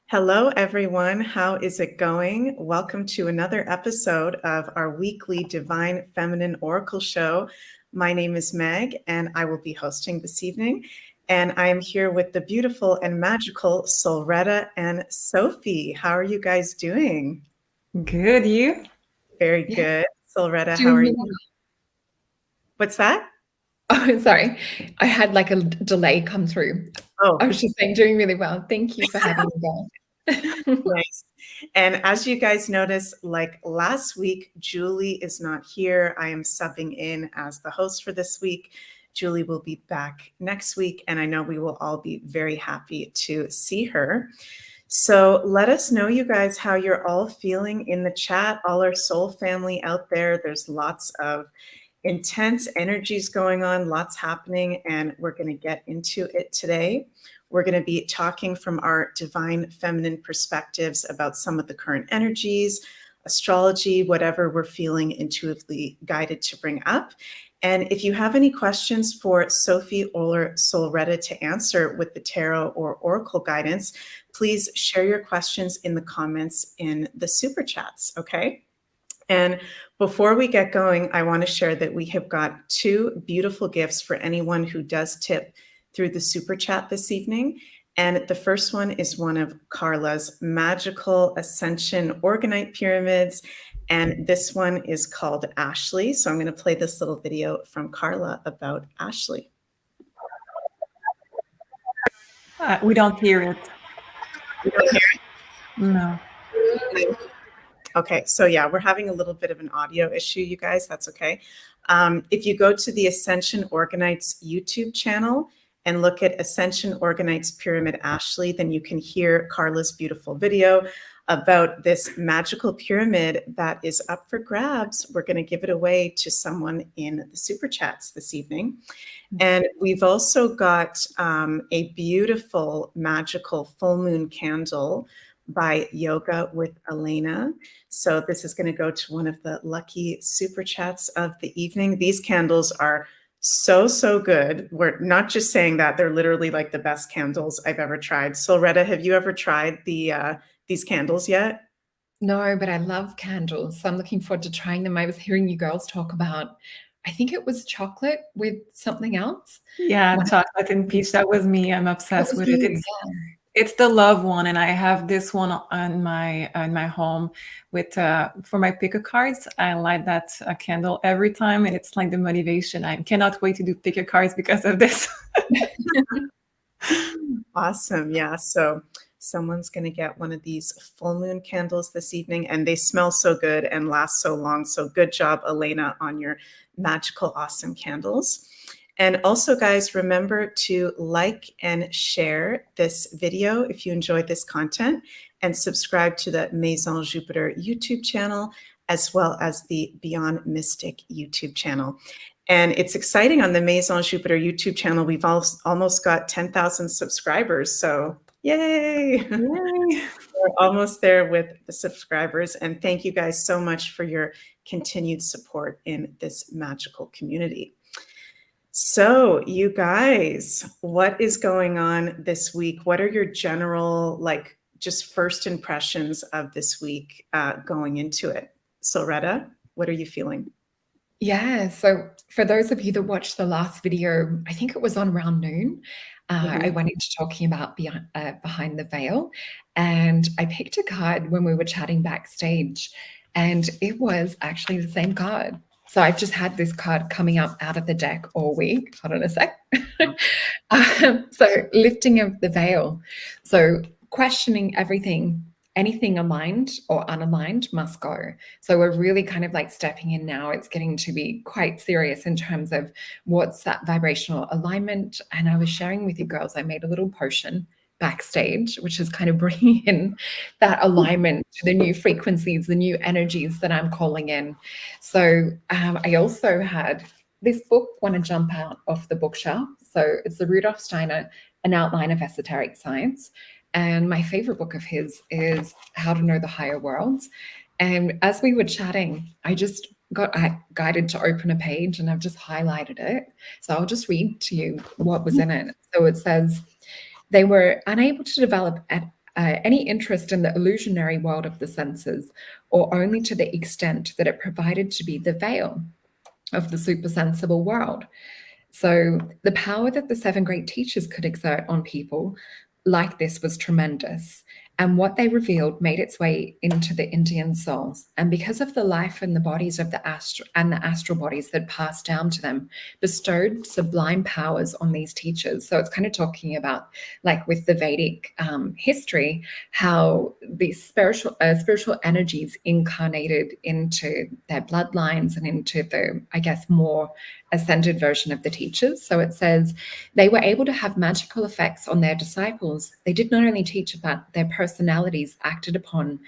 Hello, everyone. How is it going? Welcome to another episode of our weekly Divine Feminine Oracle Show. My name is Meg, and I will be hosting this evening. And I am here with the beautiful and magical Solretta and Sophie. How are you guys doing? Good, you? Very Yeah. good. Solretta, how Doing are really you? well. What's that? Oh, sorry. I had like a delay come through. Oh, I was just saying, doing really well. Thank you for having me on. nice. And as you guys notice, like last week, Julie is not here. I am subbing in as the host for this week. Julie will be back next week, and I know we will all be very happy to see her. So let us know, you guys, how you're all feeling in the chat, all our soul family out there. There's lots of intense energies going on, lots happening, and we're going to get into it today. We're going to be talking from our divine feminine perspectives about some of the current energies, astrology, whatever we're feeling intuitively guided to bring up. And if you have any questions for Sophie or Solretta to answer with the tarot or oracle guidance, please share your questions in the comments in the super chats, okay? And before we get going, I want to share that we have got two beautiful gifts for anyone who does tip through the super chat this evening. And the first one is one of Carla's magical ascension orgonite pyramids. And this one is called Ashley. So I'm going to play this little video from Carla about Ashley. We don't hear it. You don't hear it? No. Okay, so yeah, we're having a little bit of an audio issue, you guys. That's okay. If you go to the Ascension Organites YouTube channel and look at Ascension Organites Pyramid Ashley, then you can hear Carla's beautiful video about this magical pyramid that is up for grabs. We're going to give it away to someone in the super chats this evening. And we've also got a beautiful magical full moon candle by Yoga with Elena. So this is going to go to one of the lucky super chats of the evening. These candles are so good. We're not just saying that, they're literally like the best candles I've ever tried. Solretta, have you ever tried these candles yet? No, but I love candles. So I'm looking forward to trying them. I was hearing you girls talk about, I think it was chocolate with something else. Yeah, Wow. chocolate and peach. That was me. I'm That obsessed was with you, it. It's the love one, and I have this one on my home with for my pick a cards. I light that candle every time, and it's like the motivation. I cannot wait to do pick a cards because of this. Awesome. Yeah. So someone's going to get one of these full moon candles this evening, and they smell so good and last so long. So good job, Elena, on your magical, awesome candles. And also, guys, remember to like and share this video if you enjoyed this content, and subscribe to the Maison Jupiter YouTube channel, as well as the Beyond Mystic YouTube channel. And it's exciting on the Maison Jupiter YouTube channel. We've almost got 10,000 subscribers. So yay! Yay. We're almost there with the subscribers. And thank you guys so much for your continued support in this magical community. So you guys, what is going on this week? What are your general, like, just first impressions of this week going into it? Solretta, what are you feeling? Yeah, so for those of you that watched the last video, I think it was on around noon, I went into talking about behind the veil, and I picked a card when we were chatting backstage, and it was actually the same card. So I've just had this card coming up out of the deck all week. Hold on a sec. So lifting of the veil. So questioning everything. Anything aligned or unaligned must go. So we're really kind of like stepping in now. It's getting to be quite serious in terms of what's that vibrational alignment. And I was sharing with you girls, I made a little potion backstage, which is kind of bringing in that alignment to the new frequencies, the new energies that I'm calling in. So I also had this book want to jump out of the bookshelf. So it's the Rudolf Steiner, An Outline of Esoteric Science. And my favorite book of his is How to Know the Higher Worlds. And as we were chatting, I just got guided to open a page, and I've just highlighted it. So I'll just read to you what was in it. So it says, they were unable to develop any interest in the illusionary world of the senses, or only to the extent that it provided to be the veil of the supersensible world. So the power that the seven great teachers could exert on people like this was tremendous. And what they revealed made its way into the Indian souls. And because of the life and the bodies of the astral bodies that passed down to them, bestowed sublime powers on these teachers. So it's kind of talking about, like with the Vedic history, how these spiritual energies incarnated into their bloodlines and into the, I guess, more ascended version of the teachers. So it says they were able to have magical effects on their disciples. They did not only teach about their personalities acted upon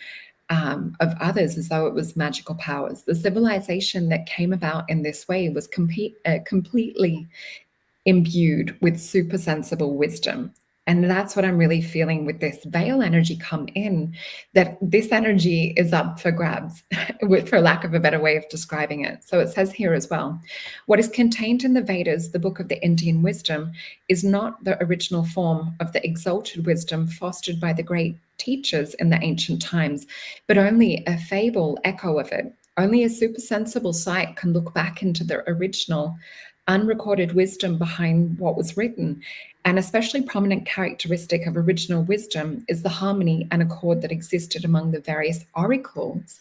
of others as though it was magical powers. The civilization that came about in this way was completely imbued with supersensible wisdom. And that's what I'm really feeling with this veil energy come in, that this energy is up for grabs, for lack of a better way of describing it. So it says here as well, what is contained in the Vedas, the book of the Indian wisdom, is not the original form of the exalted wisdom fostered by the great teachers in the ancient times, but only a fable echo of it. Only a supersensible sight can look back into the original unrecorded wisdom behind what was written. An especially prominent characteristic of original wisdom is the harmony and accord that existed among the various oracles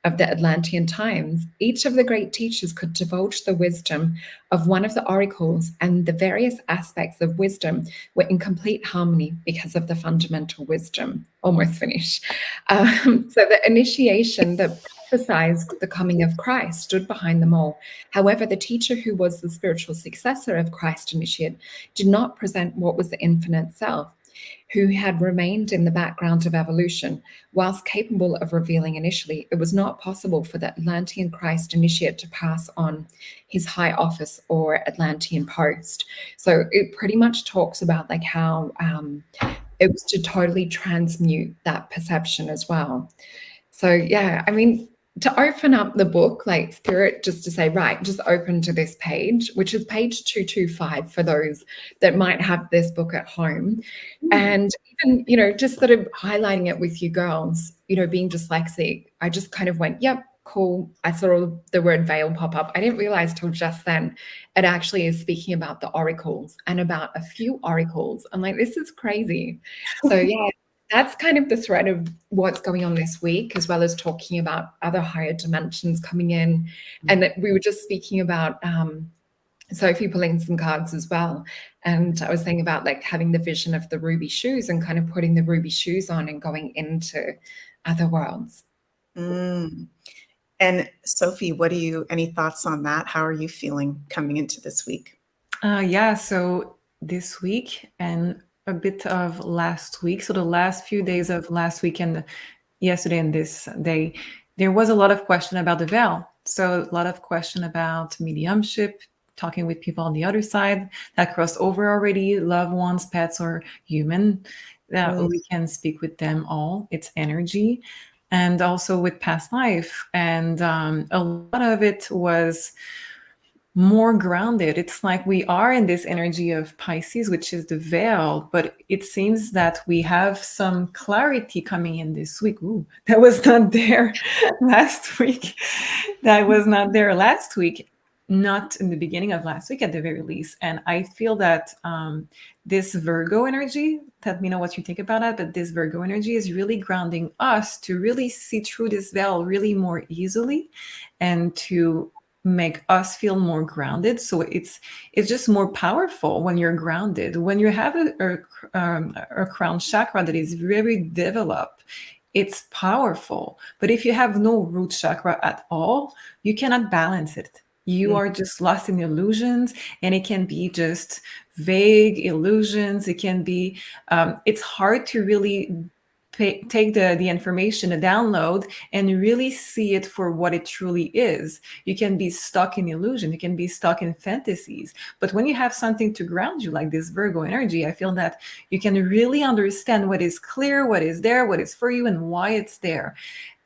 of the Atlantean times. Each of the great teachers could divulge the wisdom of one of the oracles, and the various aspects of wisdom were in complete harmony because of the fundamental wisdom. Almost finished. So the initiation that prophesied the coming of Christ stood behind them all. However, the teacher who was the spiritual successor of Christ initiate did not present what was the infinite self, who had remained in the background of evolution. Whilst capable of revealing initially, it was not possible for the Atlantean Christ initiate to pass on his high office or Atlantean post. So it pretty much talks about like how it was to totally transmute that perception as well. So yeah, I mean, to open up the book, like Spirit, just to say, right, just open to this page, which is page 225 for those that might have this book at home. And even, you know, just sort of highlighting it with you girls, you know, being dyslexic, I just kind of went, yep, cool. I saw the word veil pop up. I didn't realize till just then it actually is speaking about the oracles and about a few oracles. I'm like, this is crazy. So yeah. That's kind of the thread of what's going on this week, as well as talking about other higher dimensions coming in. And that we were just speaking about Sophie pulling some cards as well. And I was saying about like having the vision of the ruby shoes and kind of putting the ruby shoes on and going into other worlds. And Sophie, any thoughts on that? How are you feeling coming into this week? Yeah, so this week and a bit of last week, so the last few days of last week and yesterday and this day, there was a lot of question about the veil. So a lot of question about mediumship, talking with people on the other side that crossed over already, loved ones, pets, or human, that we can speak with them all. It's energy. And also with past life. And a lot of it was more grounded. It's like we are in this energy of Pisces, which is the veil, but it seems that we have some clarity coming in this week. Ooh, that was not there last week. That was not there last week, not in the beginning of last week at the very least. And I feel that this Virgo energy, let me know what you think about that, but this Virgo energy is really grounding us to really see through this veil really more easily and to make us feel more grounded. So it's just more powerful when you're grounded. When you have a crown chakra that is very developed, it's powerful. But if you have no root chakra at all, you cannot balance it. You are just lost in illusions, and it can be just vague illusions. It can be, it's hard to really take the information, the download, and really see it for what it truly is. You can be stuck in illusion. You can be stuck in fantasies. But when you have something to ground you, like this Virgo energy, I feel that you can really understand what is clear, what is there, what is for you, and why it's there.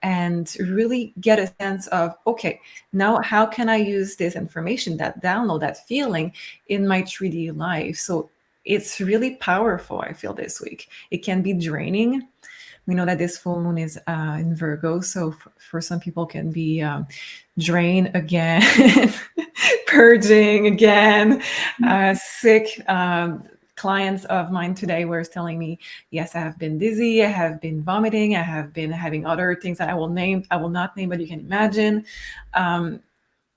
And really get a sense of, okay, now how can I use this information, that download, that feeling in my 3D life? So it's really powerful, I feel, this week. It can be draining. We know that this full moon is in Virgo, so for some people can be drained again, purging again, sick. Clients of mine today were telling me, yes, I have been dizzy, I have been vomiting, I have been having other things that I will not name, but you can imagine.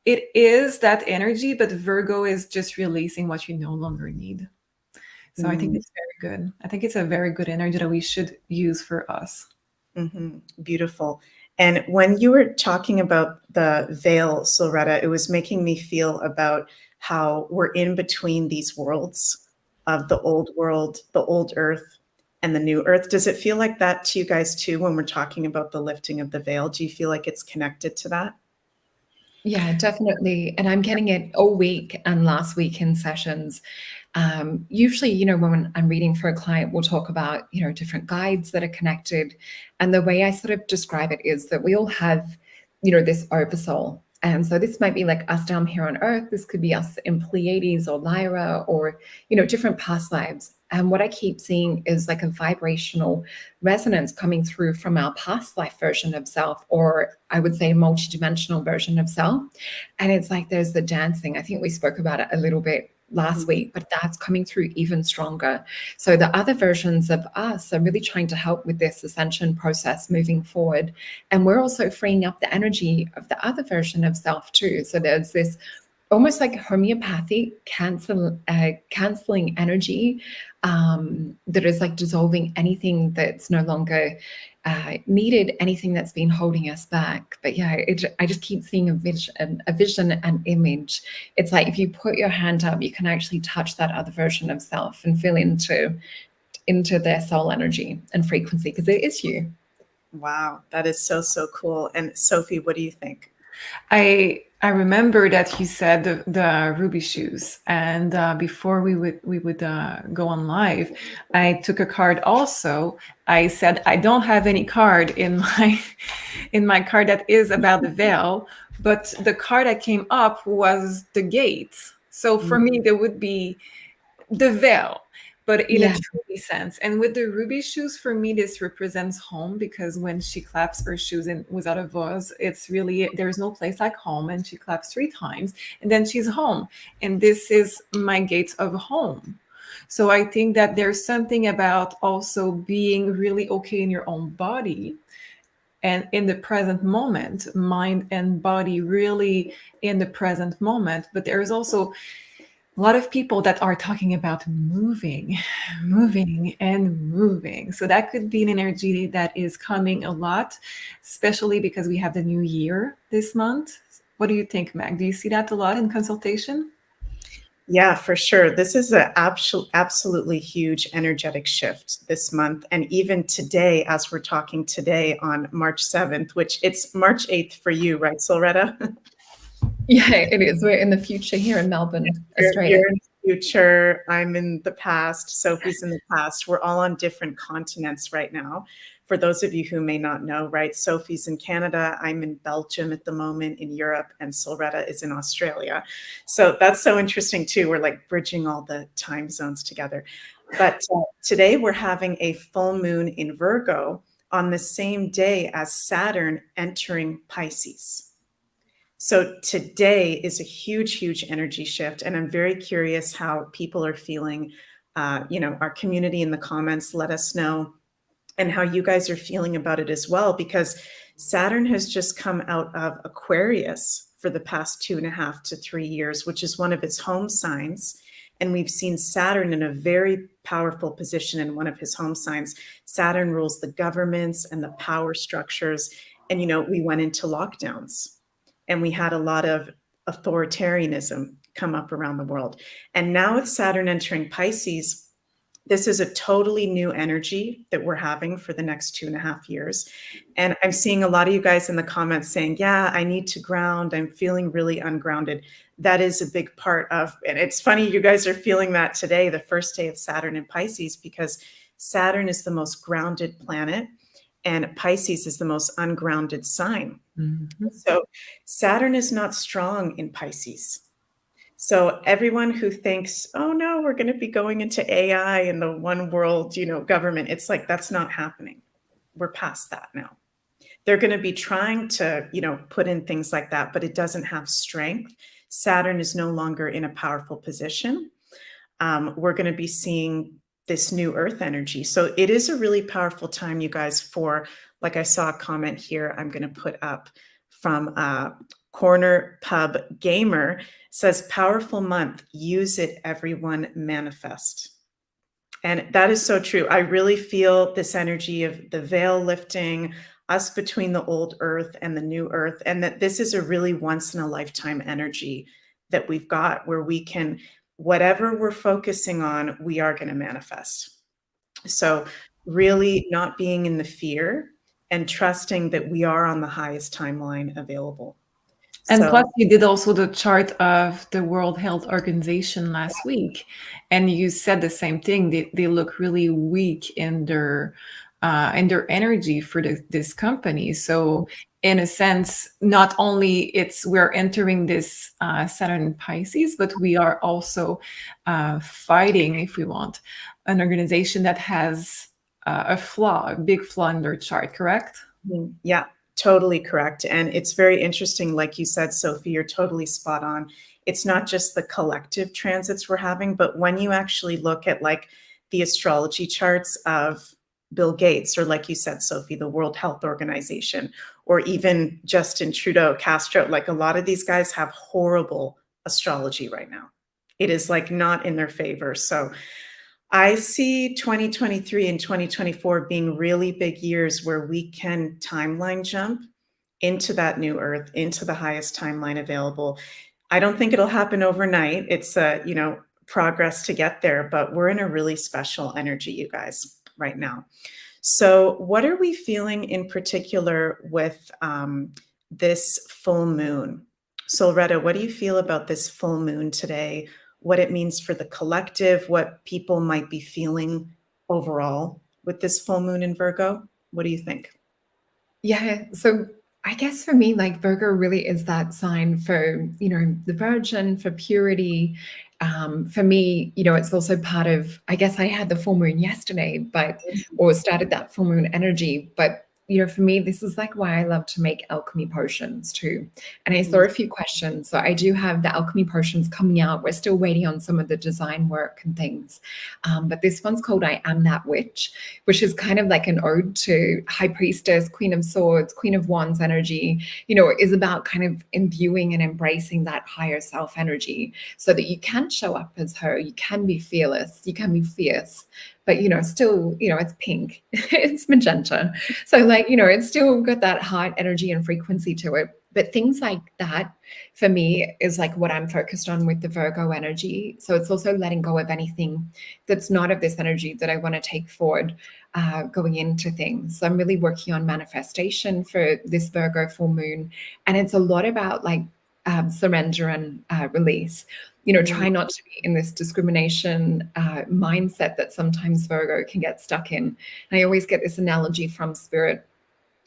It is that energy, but Virgo is just releasing what you no longer need. So I think it's very good. I think it's a very good energy that we should use for us. Beautiful. And when you were talking about the veil, Silretta, it was making me feel about how we're in between these worlds of the old world, the old earth, and the new earth. Does it feel like that to you guys too when we're talking about the lifting of the veil? Do you feel like it's connected to that? Yeah, definitely. And I'm getting it all week and last week in sessions. Usually, when I'm reading for a client, we'll talk about, different guides that are connected. And the way I sort of describe it is that we all have, this oversoul. And so this might be like us down here on Earth. This could be us in Pleiades or Lyra or, different past lives. And what I keep seeing is like a vibrational resonance coming through from our past life version of self, or I would say a multidimensional version of self. And it's like there's the dancing. I think we spoke about it a little bit last week, but that's coming through even stronger. So the other versions of us are really trying to help with this ascension process moving forward. And we're also freeing up the energy of the other version of self too. So there's this almost like homeopathic canceling energy that is like dissolving anything that's no longer needed, anything that's been holding us back. But yeah, I just keep seeing a vision, and image. It's like if you put your hand up, you can actually touch that other version of self and feel into their soul energy and frequency, because it is you. Wow, that is so, so cool. And Sophie, what do you think? I remember that you said the ruby shoes, and before we would go on live, I took a card also. I said I don't have any card in my card that is about the veil, but the card that came up was the gates. So for me, there would be the veil, but in a truly sense. And with the ruby shoes, for me, this represents home, because when she claps her shoes in without a voice, it's really, there's no place like home. And she claps 3 times and then she's home. And this is my gates of home. So I think that there's something about also being really okay in your own body and in the present moment, mind and body really in the present moment. But there's also a lot of people that are talking about moving. So that could be an energy that is coming a lot, especially because we have the new year this month. What do you think, Meg? Do you see that a lot in consultation? Yeah, for sure. This is an absolutely huge energetic shift this month. And even today, as we're talking today on March 7th, which it's March 8th for you, right, Silretta? Yeah, it is. We're in the future here in Melbourne, Australia. You're in the future. I'm in the past. Sophie's in the past. We're all on different continents right now. For those of you who may not know, right, Sophie's in Canada, I'm in Belgium at the moment, in Europe, and Silretta is in Australia. So that's so interesting too. We're like bridging all the time zones together. But today we're having a full moon in Virgo on the same day as Saturn entering Pisces. So today is a huge, huge energy shift. And I'm very curious how people are feeling. Our community in the comments, let us know, and how you guys are feeling about it as well, because Saturn has just come out of Aquarius for the past 2.5 to 3 years, which is one of its home signs. And we've seen Saturn in a very powerful position in one of his home signs. Saturn rules the governments and the power structures. And, we went into lockdowns and we had a lot of authoritarianism come up around the world. And now with Saturn entering Pisces, this is a totally new energy that we're having for the next 2.5 years. And I'm seeing a lot of you guys in the comments saying, yeah, I need to ground. I'm feeling really ungrounded. That is a big part of, and it's funny, you guys are feeling that today, the first day of Saturn in Pisces, because Saturn is the most grounded planet and Pisces is the most ungrounded sign. So Saturn is not strong in Pisces. So everyone who thinks, oh no, we're going to be going into AI and the one world, government, it's like, that's not happening. We're past that now. They're going to be trying to, put in things like that, but it doesn't have strength. Saturn is no longer in a powerful position. We're going to be seeing this new Earth energy. So it is a really powerful time, you guys, for, like I saw a comment here, I'm going to put up from Corner Pub Gamer, says, powerful month, use it, everyone, manifest. And that is so true. I really feel this energy of the veil lifting, us between the old Earth and the new Earth, and that this is a really once in a lifetime energy that we've got where we can, whatever we're focusing on, we are going to manifest. So really not being in the fear and trusting that we are on the highest timeline available. And plus, you did also the chart of the World Health Organization last week, and you said the same thing. They look really weak in their energy for this company. So, in a sense, not only we're entering this Saturn Pisces, but we are also fighting, if we want, an organization that has a big flaw in their chart. Correct? Yeah. Totally correct. And it's very interesting. Like you said, Sophie, you're totally spot on. It's not just the collective transits we're having, but when you actually look at like the astrology charts of Bill Gates, or like you said, Sophie, the World Health Organization, or even Justin Trudeau, Castro, like a lot of these guys have horrible astrology right now. It is like not in their favor. So I see 2023 and 2024 being really big years where we can timeline jump into that new Earth, into the highest timeline available. I don't think it'll happen overnight. It's progress to get there, but we're in a really special energy, you guys, right now. So what are we feeling in particular with this full moon? So Loretta, what do you feel about this full moon today? What it means for the collective, what people might be feeling overall with this full moon in Virgo? What do you think? Yeah, so I guess for me, like Virgo really is that sign for, the Virgin, for purity. For me, it's also part of, I guess I had the full moon yesterday, or started that full moon energy, but for me, this is like why I love to make alchemy potions too. And I saw a few questions. So I do have the alchemy potions coming out. We're still waiting on some of the design work and things. But this one's called I Am That Witch, which is kind of like an ode to High Priestess, Queen of Swords, Queen of Wands energy, is about kind of imbuing and embracing that higher self energy so that you can show up as her. You can be fearless. You can be fierce. But, still, it's pink, it's magenta. So like, it's still got that heart energy and frequency to it. But things like that, for me, is like what I'm focused on with the Virgo energy. So it's also letting go of anything that's not of this energy that I want to take forward going into things. So I'm really working on manifestation for this Virgo full moon. And it's a lot about like surrender and release. Try not to be in this discrimination mindset that sometimes Virgo can get stuck in. And I always get this analogy from Spirit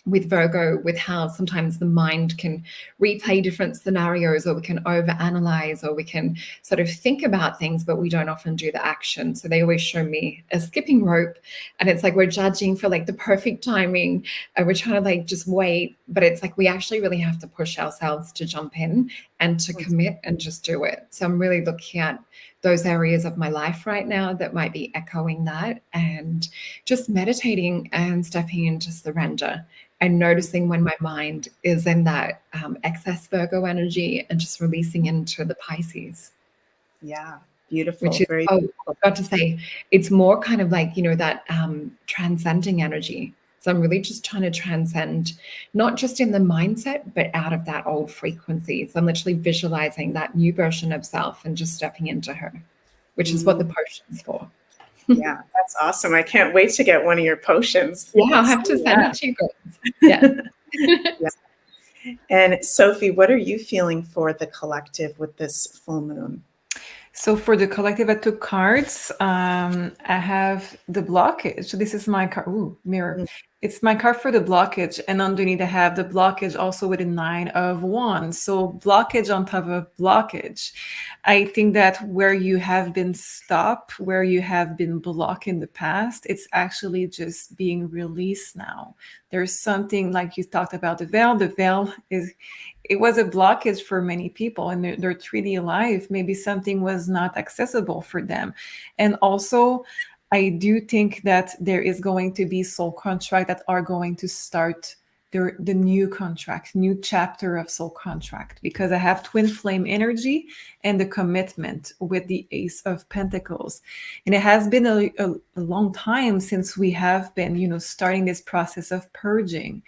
with Virgo, with how sometimes the mind can replay different scenarios, or we can overanalyze, or we can sort of think about things, but we don't often do the action. So they always show me a skipping rope, and it's like we're judging for like the perfect timing, and we're trying to like just wait, but it's like we actually really have to push ourselves to jump in and to commit and just do it. So I'm really looking at those areas of my life right now that might be echoing that, and just meditating and stepping into surrender and noticing when my mind is in that excess Virgo energy and just releasing into the Pisces. Yeah, beautiful. Which is, I forgot to say, it's more kind of like, that transcending energy. So I'm really just trying to transcend, not just in the mindset, but out of that old frequency. So I'm literally visualizing that new version of self and just stepping into her, which is what the potion's for. Yeah, that's awesome. I can't wait to get one of your potions. Yeah, I'll have to send it to you guys. Yeah. Yeah. And Sophie, what are you feeling for the collective with this full moon? So for the collective, I took cards. I have the blockage. So this is my card. Ooh, mirror. It's my card for the blockage, and underneath I have the blockage also with a 9 of Wands. So blockage on top of blockage. I think that where you have been stopped, where you have been blocked in the past, it's actually just being released now. There's something like you talked about the veil. The veil is, it was a blockage for many people in their 3D life. Maybe something was not accessible for them. And also, I do think that there is going to be soul contract that are going to start the new contract, new chapter of soul contract, because I have twin flame energy and the commitment with the Ace of Pentacles. And it has been a long time since we have been, starting this process of purging,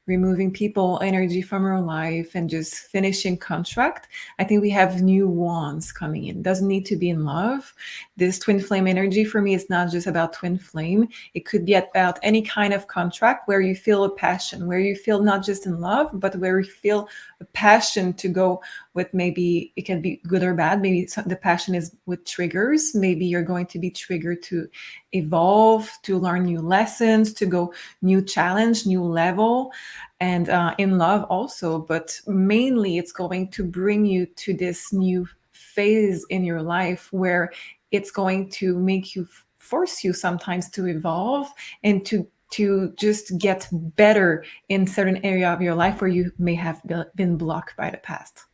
removing people energy from our life and just finishing contract. I think we have new wands coming in. Doesn't need to be in love. This twin flame energy for me is not just about twin flame. It could be about any kind of contract where you feel a passion, where you feel not just in love, but where you feel a passion to go with. Maybe it can be good or bad. Maybe the passion is with triggers. Maybe you're going to be triggered to evolve, to learn new lessons, to go new challenge, new level, and in love also. But mainly it's going to bring you to this new phase in your life where it's going to make you force you sometimes to evolve and to just get better in certain area of your life where you may have been blocked by the past.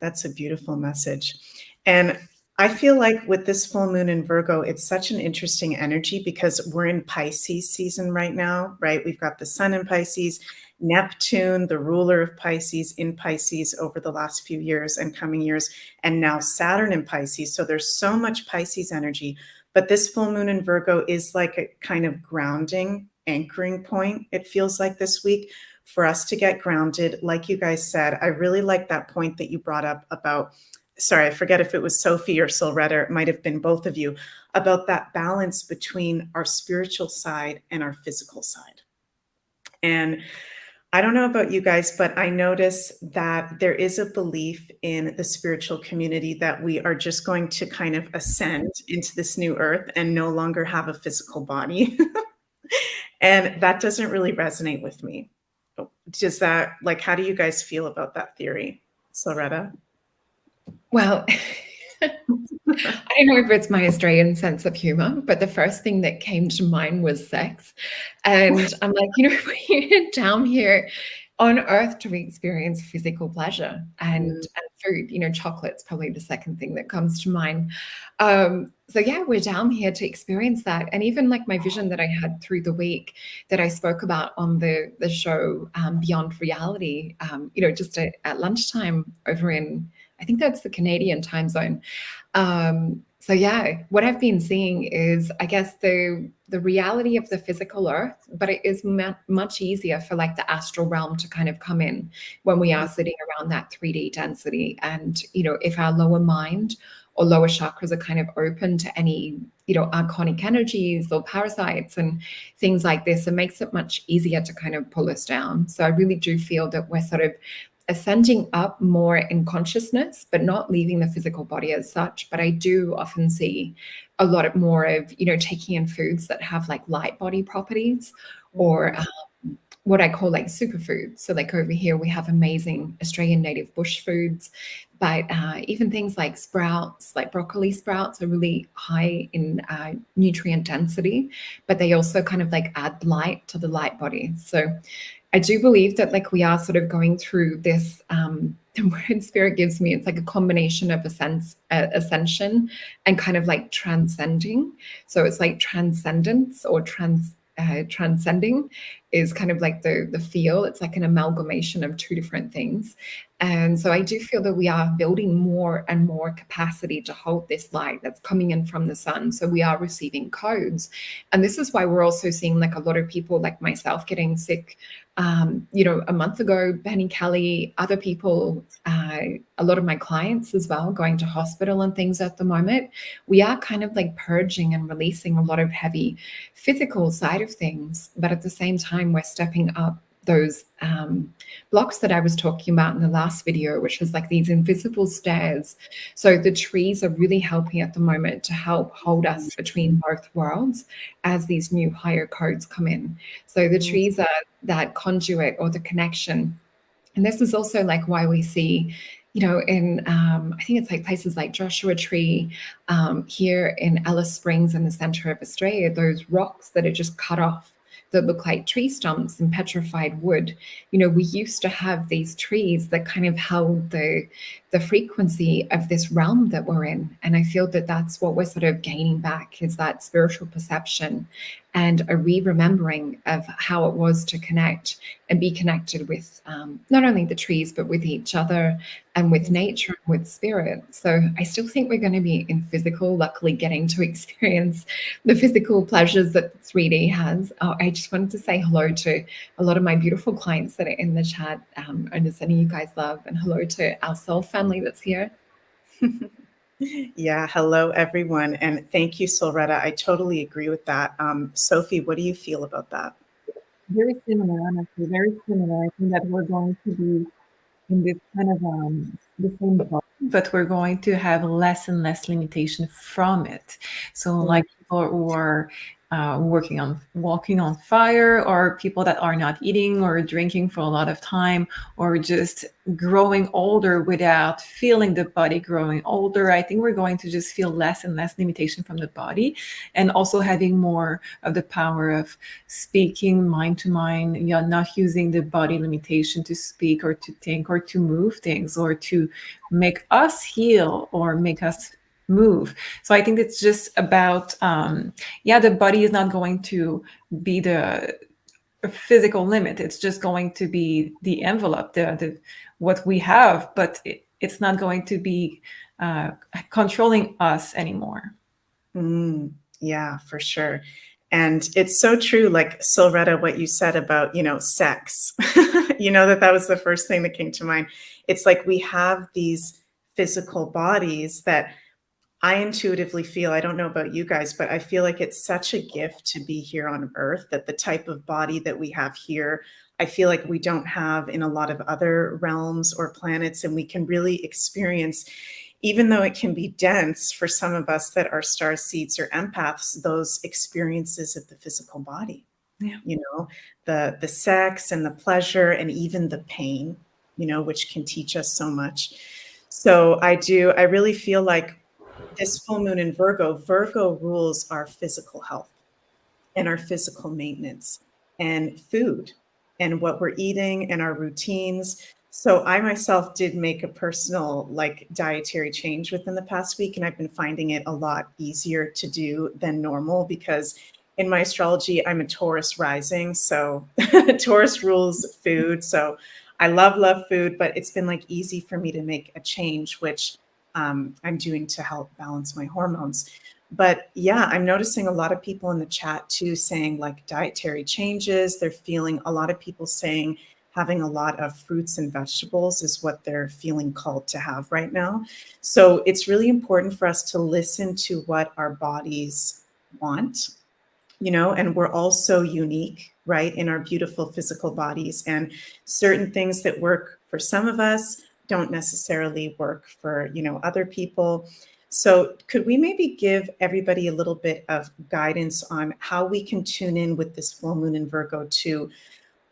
That's a beautiful message. And I feel like with this full moon in Virgo, it's such an interesting energy because we're in Pisces season right now, right? We've got the sun in Pisces, Neptune, the ruler of Pisces, in Pisces over the last few years and coming years, and now Saturn in Pisces. So there's so much Pisces energy. But this full moon in Virgo is like a kind of grounding, anchoring point, it feels like this week, for us to get grounded. Like you guys said, I really like that point that you brought up about, sorry, I forget if it was Sophie or Silretta, it might have been both of you, about that balance between our spiritual side and our physical side. And I don't know about you guys, but I notice that there is a belief in the spiritual community that we are just going to kind of ascend into this new earth and no longer have a physical body. And that doesn't really resonate with me. Does that, like, how do you guys feel about that theory, Silretta? Well, I don't know if it's my Australian sense of humor, but the first thing that came to mind was sex. And I'm like, we're down here on earth to experience physical pleasure and food. Chocolate's probably the second thing that comes to mind. So yeah, we're down here to experience that. And even like my vision that I had through the week that I spoke about on the show Beyond Reality, just at lunchtime over in, I think that's the Canadian time zone. So yeah, what I've been seeing is, I guess, the reality of the physical earth, but it is much easier for like the astral realm to kind of come in when we are sitting around that 3D density. And, if our lower mind or lower chakras are kind of open to any, archonic energies or parasites and things like this, it makes it much easier to kind of pull us down. So I really do feel that we're sort of ascending up more in consciousness, but not leaving the physical body as such. But I do often see a lot more of, taking in foods that have like light body properties or what I call like superfoods. So like over here, we have amazing Australian native bush foods, but even things like sprouts, like broccoli sprouts are really high in nutrient density, but they also kind of like add light to the light body. So I do believe that like we are sort of going through this, the word spirit gives me, it's like a combination of ascension and kind of like transcending. So it's like transcendence or transcending is kind of like the feel. It's like an amalgamation of two different things. And so I do feel that we are building more and more capacity to hold this light that's coming in from the sun. So we are receiving codes. And this is why we're also seeing like a lot of people like myself getting sick. A month ago, Benny Kelly, other people, a lot of my clients as well, going to hospital and things at the moment. We are kind of like purging and releasing a lot of heavy physical side of things. But at the same time, we're stepping up those blocks that I was talking about in the last video, which was like these invisible stairs. So the trees are really helping at the moment to help hold us between both worlds as these new higher codes come in. So the trees are that conduit or the connection. And this is also like why we see, you know, in I think it's like places like Joshua Tree, here in Alice Springs in the center of Australia, those rocks that are just cut off that look like tree stumps and petrified wood. You know, we used to have these trees that kind of held the frequency of this realm that we're in. And I feel that that's what we're sort of gaining back, is that spiritual perception and a re-remembering of how it was to connect and be connected with not only the trees, but with each other and with nature and with spirit. So I still think we're going to be in physical, luckily getting to experience the physical pleasures that 3D has. I just wanted to say hello to a lot of my beautiful clients that are in the chat, and sending you guys love, and hello to our soul family that's here. Yeah, hello everyone, and thank you, Solretta. I totally agree with that. Sophie, what do you feel about that? Very similar, honestly, very similar. I think that we're going to be in this kind of the same boat, but we're going to have less and less limitation from it. So like people who are walking on fire, or people that are not eating or drinking for a lot of time, or just growing older without feeling the body growing older. I think we're going to just feel less and less limitation from the body, and also having more of the power of speaking mind to mind. You're not using the body limitation to speak or to think or to move things or to make us heal or make us move. So I think it's just about the body is not going to be the physical limit. It's just going to be the envelope, the what we have, but it's not going to be controlling us anymore. Yeah, for sure. And it's so true, like Silretta, what you said about, sex. That was the first thing that came to mind. It's like we have these physical bodies that I intuitively feel, I don't know about you guys, but I feel like it's such a gift to be here on Earth, that the type of body that we have here, I feel like we don't have in a lot of other realms or planets. And we can really experience, even though it can be dense for some of us that are star seeds or empaths, those experiences of the physical body. Yeah. The sex and the pleasure and even the pain, which can teach us so much. So I really feel like this full moon in Virgo rules our physical health and our physical maintenance and food and what we're eating and our routines. So I myself did make a personal dietary change within the past week, and I've been finding it a lot easier to do than normal, because in my astrology, I'm a Taurus rising. So Taurus rules food. So I love food, but it's been easy for me to make a change, which I'm doing to help balance my hormones. But yeah, I'm noticing a lot of people in the chat too saying dietary changes. They're feeling, a lot of people saying having a lot of fruits and vegetables is what they're feeling called to have right now. So it's really important for us to listen to what our bodies want, and we're all so unique, right, in our beautiful physical bodies. And certain things that work for some of us don't necessarily work for, other people. So could we maybe give everybody a little bit of guidance on how we can tune in with this full moon in Virgo to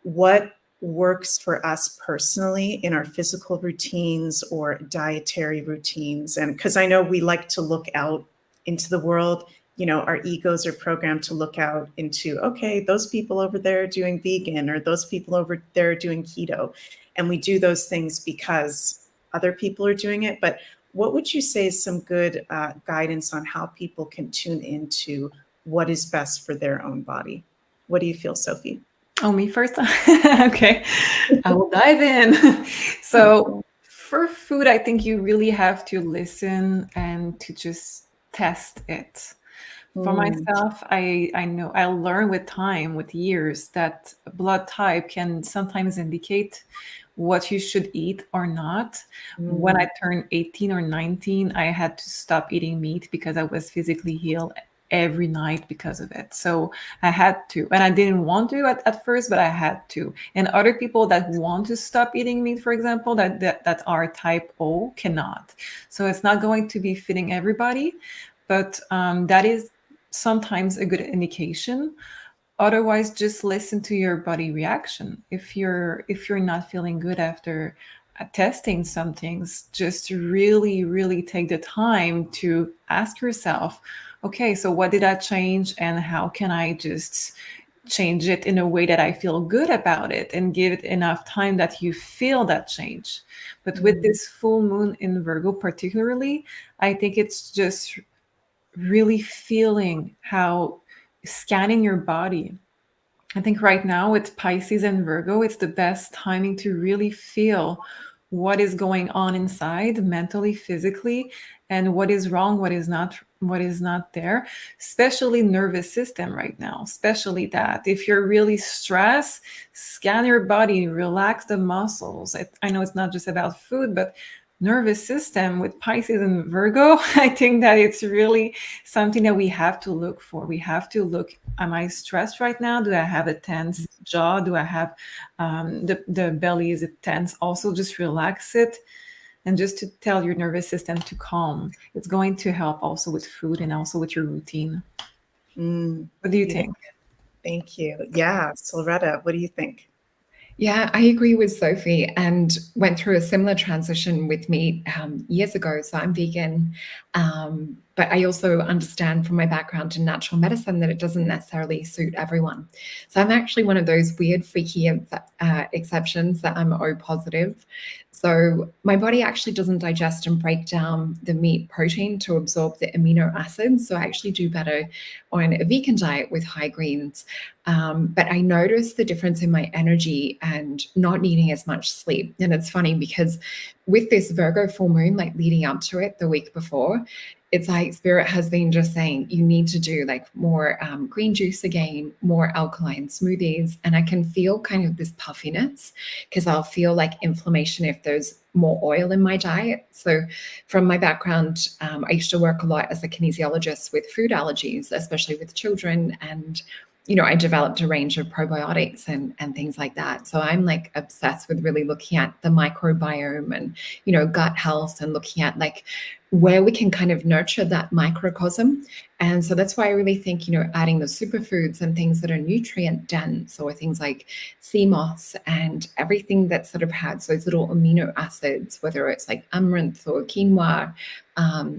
what works for us personally in our physical routines or dietary routines? And because I know we like to look out into the world, our egos are programmed to look out into, okay, those people over there are doing vegan, or those people over there are doing keto. And we do those things because other people are doing it. But what would you say is some good guidance on how people can tune into what is best for their own body? What do you feel, Sophie? Oh, me first? Okay, I will dive in. So for food, I think you really have to listen and to just test it. For myself, I know I learned with time, with years, that blood type can sometimes indicate what you should eat or not. When I turned 18 or 19, I had to stop eating meat because I was physically ill every night because of it. So I had to, and I didn't want to at first, but I had to. And other people that want to stop eating meat, for example, that are type O cannot. So it's not going to be fitting everybody, but that is sometimes a good indication. Otherwise, just listen to your body reaction. If you're not feeling good after testing some things, just really take the time to ask yourself, okay, so what did I change, and how can I just change it in a way that I feel good about it, and give it enough time that you feel that change. But with this full moon in Virgo particularly, I think it's just really feeling how, scanning your body. I think right now with Pisces and Virgo, it's the best timing to really feel what is going on inside, mentally, physically, and what is wrong, what is not there, especially nervous system right now, especially that. If you're really stressed, scan your body, relax the muscles. I know it's not just about food, but nervous system with Pisces and Virgo, I think that it's really something that we have to look for. We have to look, am I stressed right now? Do I have a tense jaw? Do I have the belly, is it tense? Also, just relax it, and just to tell your nervous system to calm. It's going to help also with food and also with your routine. What do you think? Thank you. Yeah, Loretta, what do you think? Yeah, I agree with Sophie, and went through a similar transition with meat years ago. So I'm vegan, but I also understand from my background in natural medicine that it doesn't necessarily suit everyone. So I'm actually one of those weird, freaky exceptions that I'm O positive. So my body actually doesn't digest and break down the meat protein to absorb the amino acids. So I actually do better on a vegan diet with high greens. But I noticed the difference in my energy and not needing as much sleep. And it's funny because with this Virgo full moon, like leading up to it the week before, it's like spirit has been just saying you need to do like more green juice again, more alkaline smoothies. And I can feel kind of this puffiness because I'll feel like inflammation if there's more oil in my diet. So from my background, I used to work a lot as a kinesiologist with food allergies, especially with children. And I developed a range of probiotics and things like that. So I'm like obsessed with really looking at the microbiome and, gut health, and looking at like where we can kind of nurture that microcosm. And so that's why I really think, adding the superfoods and things that are nutrient dense, or things like sea moss and everything that sort of has those little amino acids, whether it's like amaranth or quinoa.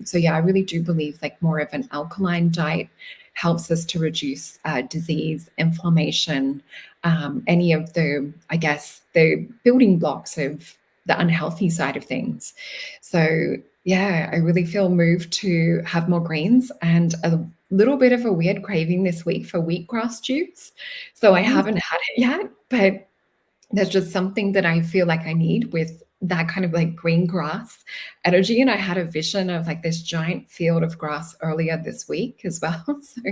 So yeah, I really do believe like more of an alkaline diet helps us to reduce disease, inflammation, any of the, I guess, the building blocks of the unhealthy side of things. So yeah, I really feel moved to have more greens, and a little bit of a weird craving this week for wheatgrass juice. So I haven't had it yet, but there's just something that I feel like I need with that kind of like green grass energy. And I had a vision of like this giant field of grass earlier this week as well. So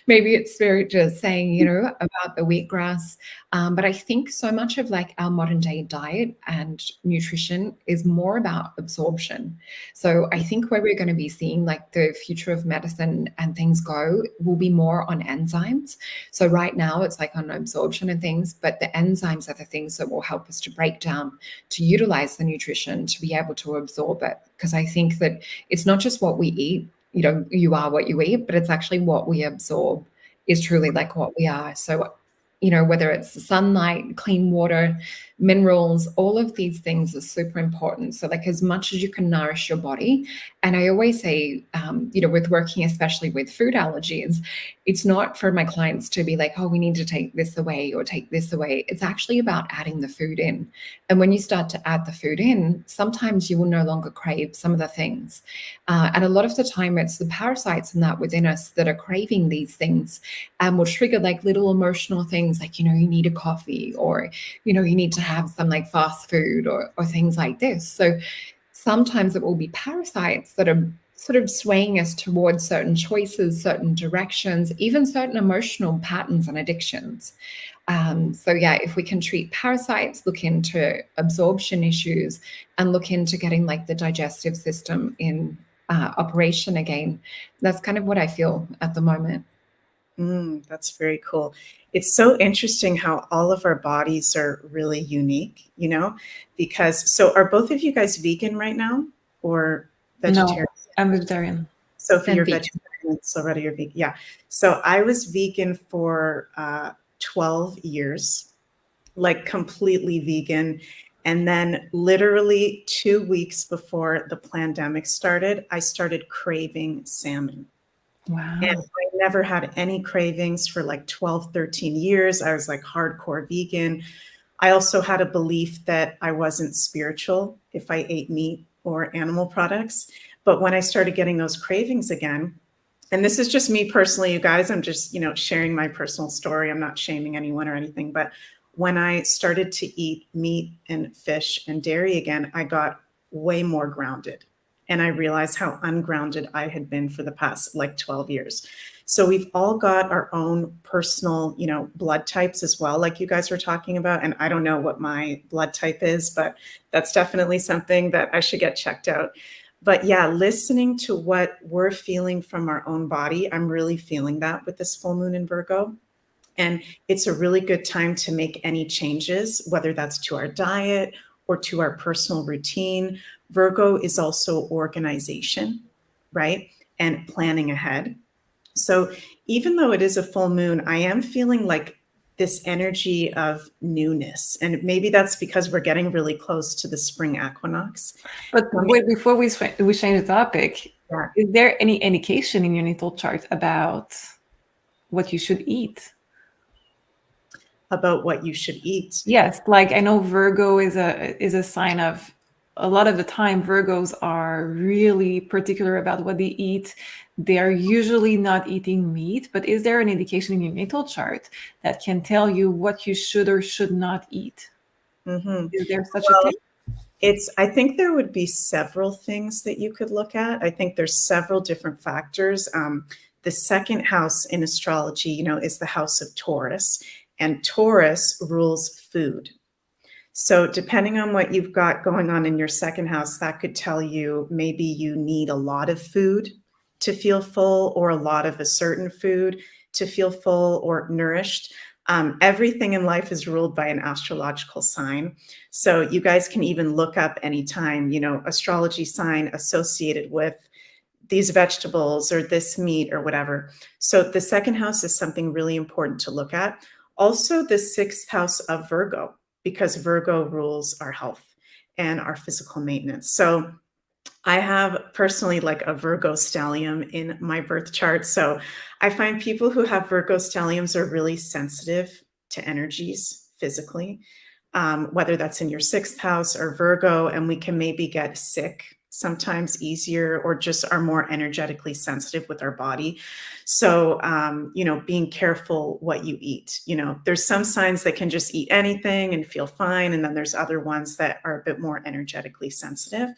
maybe it's spirit just saying, about the wheatgrass. But I think so much of like our modern day diet and nutrition is more about absorption. So I think where we're going to be seeing like the future of medicine and things go will be more on enzymes. So right now it's like on absorption and things, but the enzymes are the things that will help us to break down, to utilize the nutrition, to be able to absorb it. Because I think that it's not just what we eat, you are what you eat, but it's actually what we absorb is truly like what we are. So, whether it's sunlight, clean water, minerals, all of these things are super important. So like as much as you can nourish your body. And I always say, with working, especially with food allergies, it's not for my clients to be like, oh, we need to take this away or take this away. It's actually about adding the food in. And when you start to add the food in, sometimes you will no longer crave some of the things. And a lot of the time it's the parasites and that within us that are craving these things and will trigger like little emotional things like, you need a coffee, or, you need to have some like fast food or things like this. So sometimes it will be parasites that are sort of swaying us towards certain choices, certain directions, even certain emotional patterns and addictions. So yeah, if we can treat parasites, look into absorption issues, and look into getting like the digestive system in operation again. That's kind of what I feel at the moment. That's very cool. It's so interesting how all of our bodies are really unique, because so are both of you guys vegan right now or vegetarian? No, I'm vegetarian. Sophie, I'm you're vegan. vegetarian. Loretta, you're vegan. Yeah. So I was vegan for 12 years, like completely vegan. And then literally 2 weeks before the pandemic started, I started craving salmon. Wow. And I never had any cravings for like 12, 13 years. I was like hardcore vegan. I also had a belief that I wasn't spiritual if I ate meat or animal products. But when I started getting those cravings again, and this is just me personally, you guys, I'm just, sharing my personal story. I'm not shaming anyone or anything. But when I started to eat meat and fish and dairy again, I got way more grounded. And I realized how ungrounded I had been for the past like 12 years. So we've all got our own personal, blood types as well, like you guys were talking about. And I don't know what my blood type is, but that's definitely something that I should get checked out. But yeah, listening to what we're feeling from our own body, I'm really feeling that with this full moon in Virgo. And it's a really good time to make any changes, whether that's to our diet or to our personal routine. Virgo is also organization, right? And planning ahead. So even though it is a full moon, I am feeling like this energy of newness. And maybe that's because we're getting really close to the spring equinox. But wait, before we change the topic, Yeah. is there any indication in your natal chart about what you should eat? About what you should eat? Yes, like I know Virgo is a sign of, a lot of the time Virgos are really particular about what they eat. They are usually not eating meat, but is there an indication in your natal chart that can tell you what you should or should not eat? Mm-hmm. Is there such a thing? I think there would be several things that you could look at. I think there's several different factors. The second house in astrology, is the house of Taurus, and Taurus rules food. So depending on what you've got going on in your second house, that could tell you maybe you need a lot of food to feel full, or a lot of a certain food to feel full or nourished. Everything in life is ruled by an astrological sign. So you guys can even look up anytime, astrology sign associated with these vegetables or this meat or whatever. So the second house is something really important to look at. Also, the sixth house of Virgo, because Virgo rules our health and our physical maintenance. So I have personally like a Virgo stellium in my birth chart. So I find people who have Virgo stelliums are really sensitive to energies physically, whether that's in your sixth house or Virgo, and we can maybe get sick sometimes easier, or just are more energetically sensitive with our body. So, being careful what you eat. There's some signs that can just eat anything and feel fine. And then there's other ones that are a bit more energetically sensitive.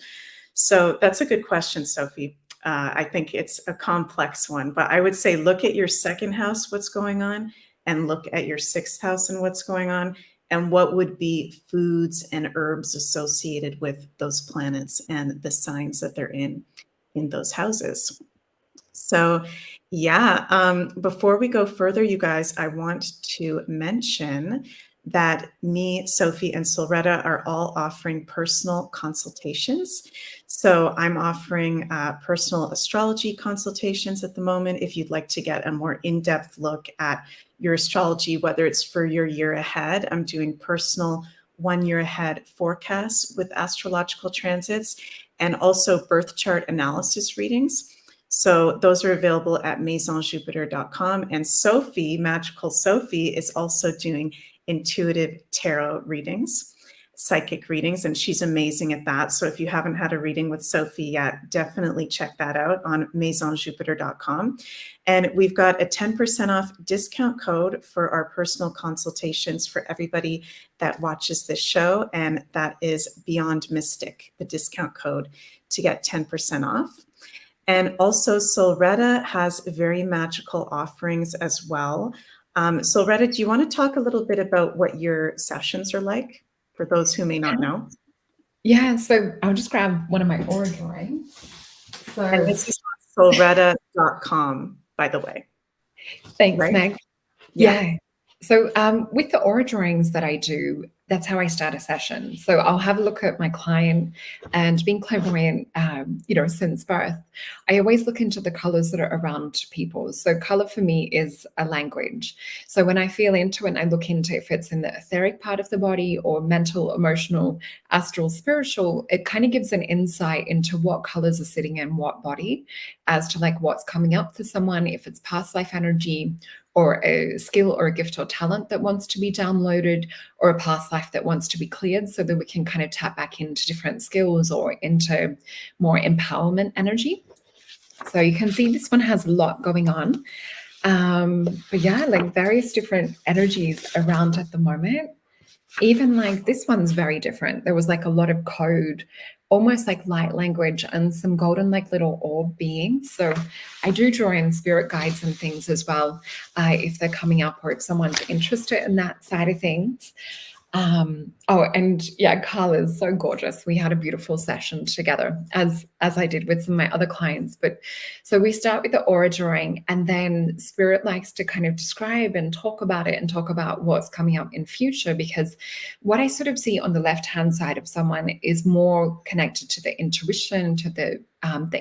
So that's a good question, Sophie. I think it's a complex one, but I would say look at your second house, what's going on, and look at your sixth house and what's going on, and what would be foods and herbs associated with those planets and the signs that they're in those houses. So yeah, before we go further, you guys, I want to mention that me, Sophie, and Loretta are all offering personal consultations. So I'm offering personal astrology consultations at the moment. If you'd like to get a more in-depth look at your astrology, whether it's for your year ahead, I'm doing personal 1 year ahead forecasts with astrological transits, and also birth chart analysis readings. So those are available at MAISONJupiter.com. And Sophie, Magical Sophie, is also doing intuitive tarot readings, psychic readings, and she's amazing at that. So if you haven't had a reading with Sophie yet, definitely check that out on MAISONJupiter.com. And we've got a 10% off discount code for our personal consultations for everybody that watches this show, and that is BeyondMystic, the discount code to get 10% off. And also, Loretta has very magical offerings as well. Loretta, do you want to talk a little bit about what your sessions are like for those who may not know? Yeah, so I'll just grab one of my aura drawings. And this is on solretta.com, by the way. Thanks, Right? Meg. Yeah. So with the aura drawings that I do, that's how I start a session. So I'll have a look at my client, and being clairvoyant, since birth, I always look into the colors that are around people. So color for me is a language. So when I feel into it and I look into if it's in the etheric part of the body or mental, emotional, astral, spiritual, it kind of gives an insight into what colors are sitting in what body as to like what's coming up for someone, if it's past life energy, or a skill or a gift or talent that wants to be downloaded, or a past life that wants to be cleared, so that we can kind of tap back into different skills or into more empowerment energy. So you can see this one has a lot going on. But yeah, like various different energies around at the moment. Even like this one's very different. There was like a lot of code, almost like light language, and some golden like little orb beings. So I do draw in spirit guides and things as well, if they're coming up or if someone's interested in that side of things. And yeah, Carla's so gorgeous. We had a beautiful session together, as I did with some of my other clients. But so we start with the aura drawing, and then Spirit likes to kind of describe and talk about it and talk about what's coming up in future, because what I sort of see on the left-hand side of someone is more connected to the intuition, to the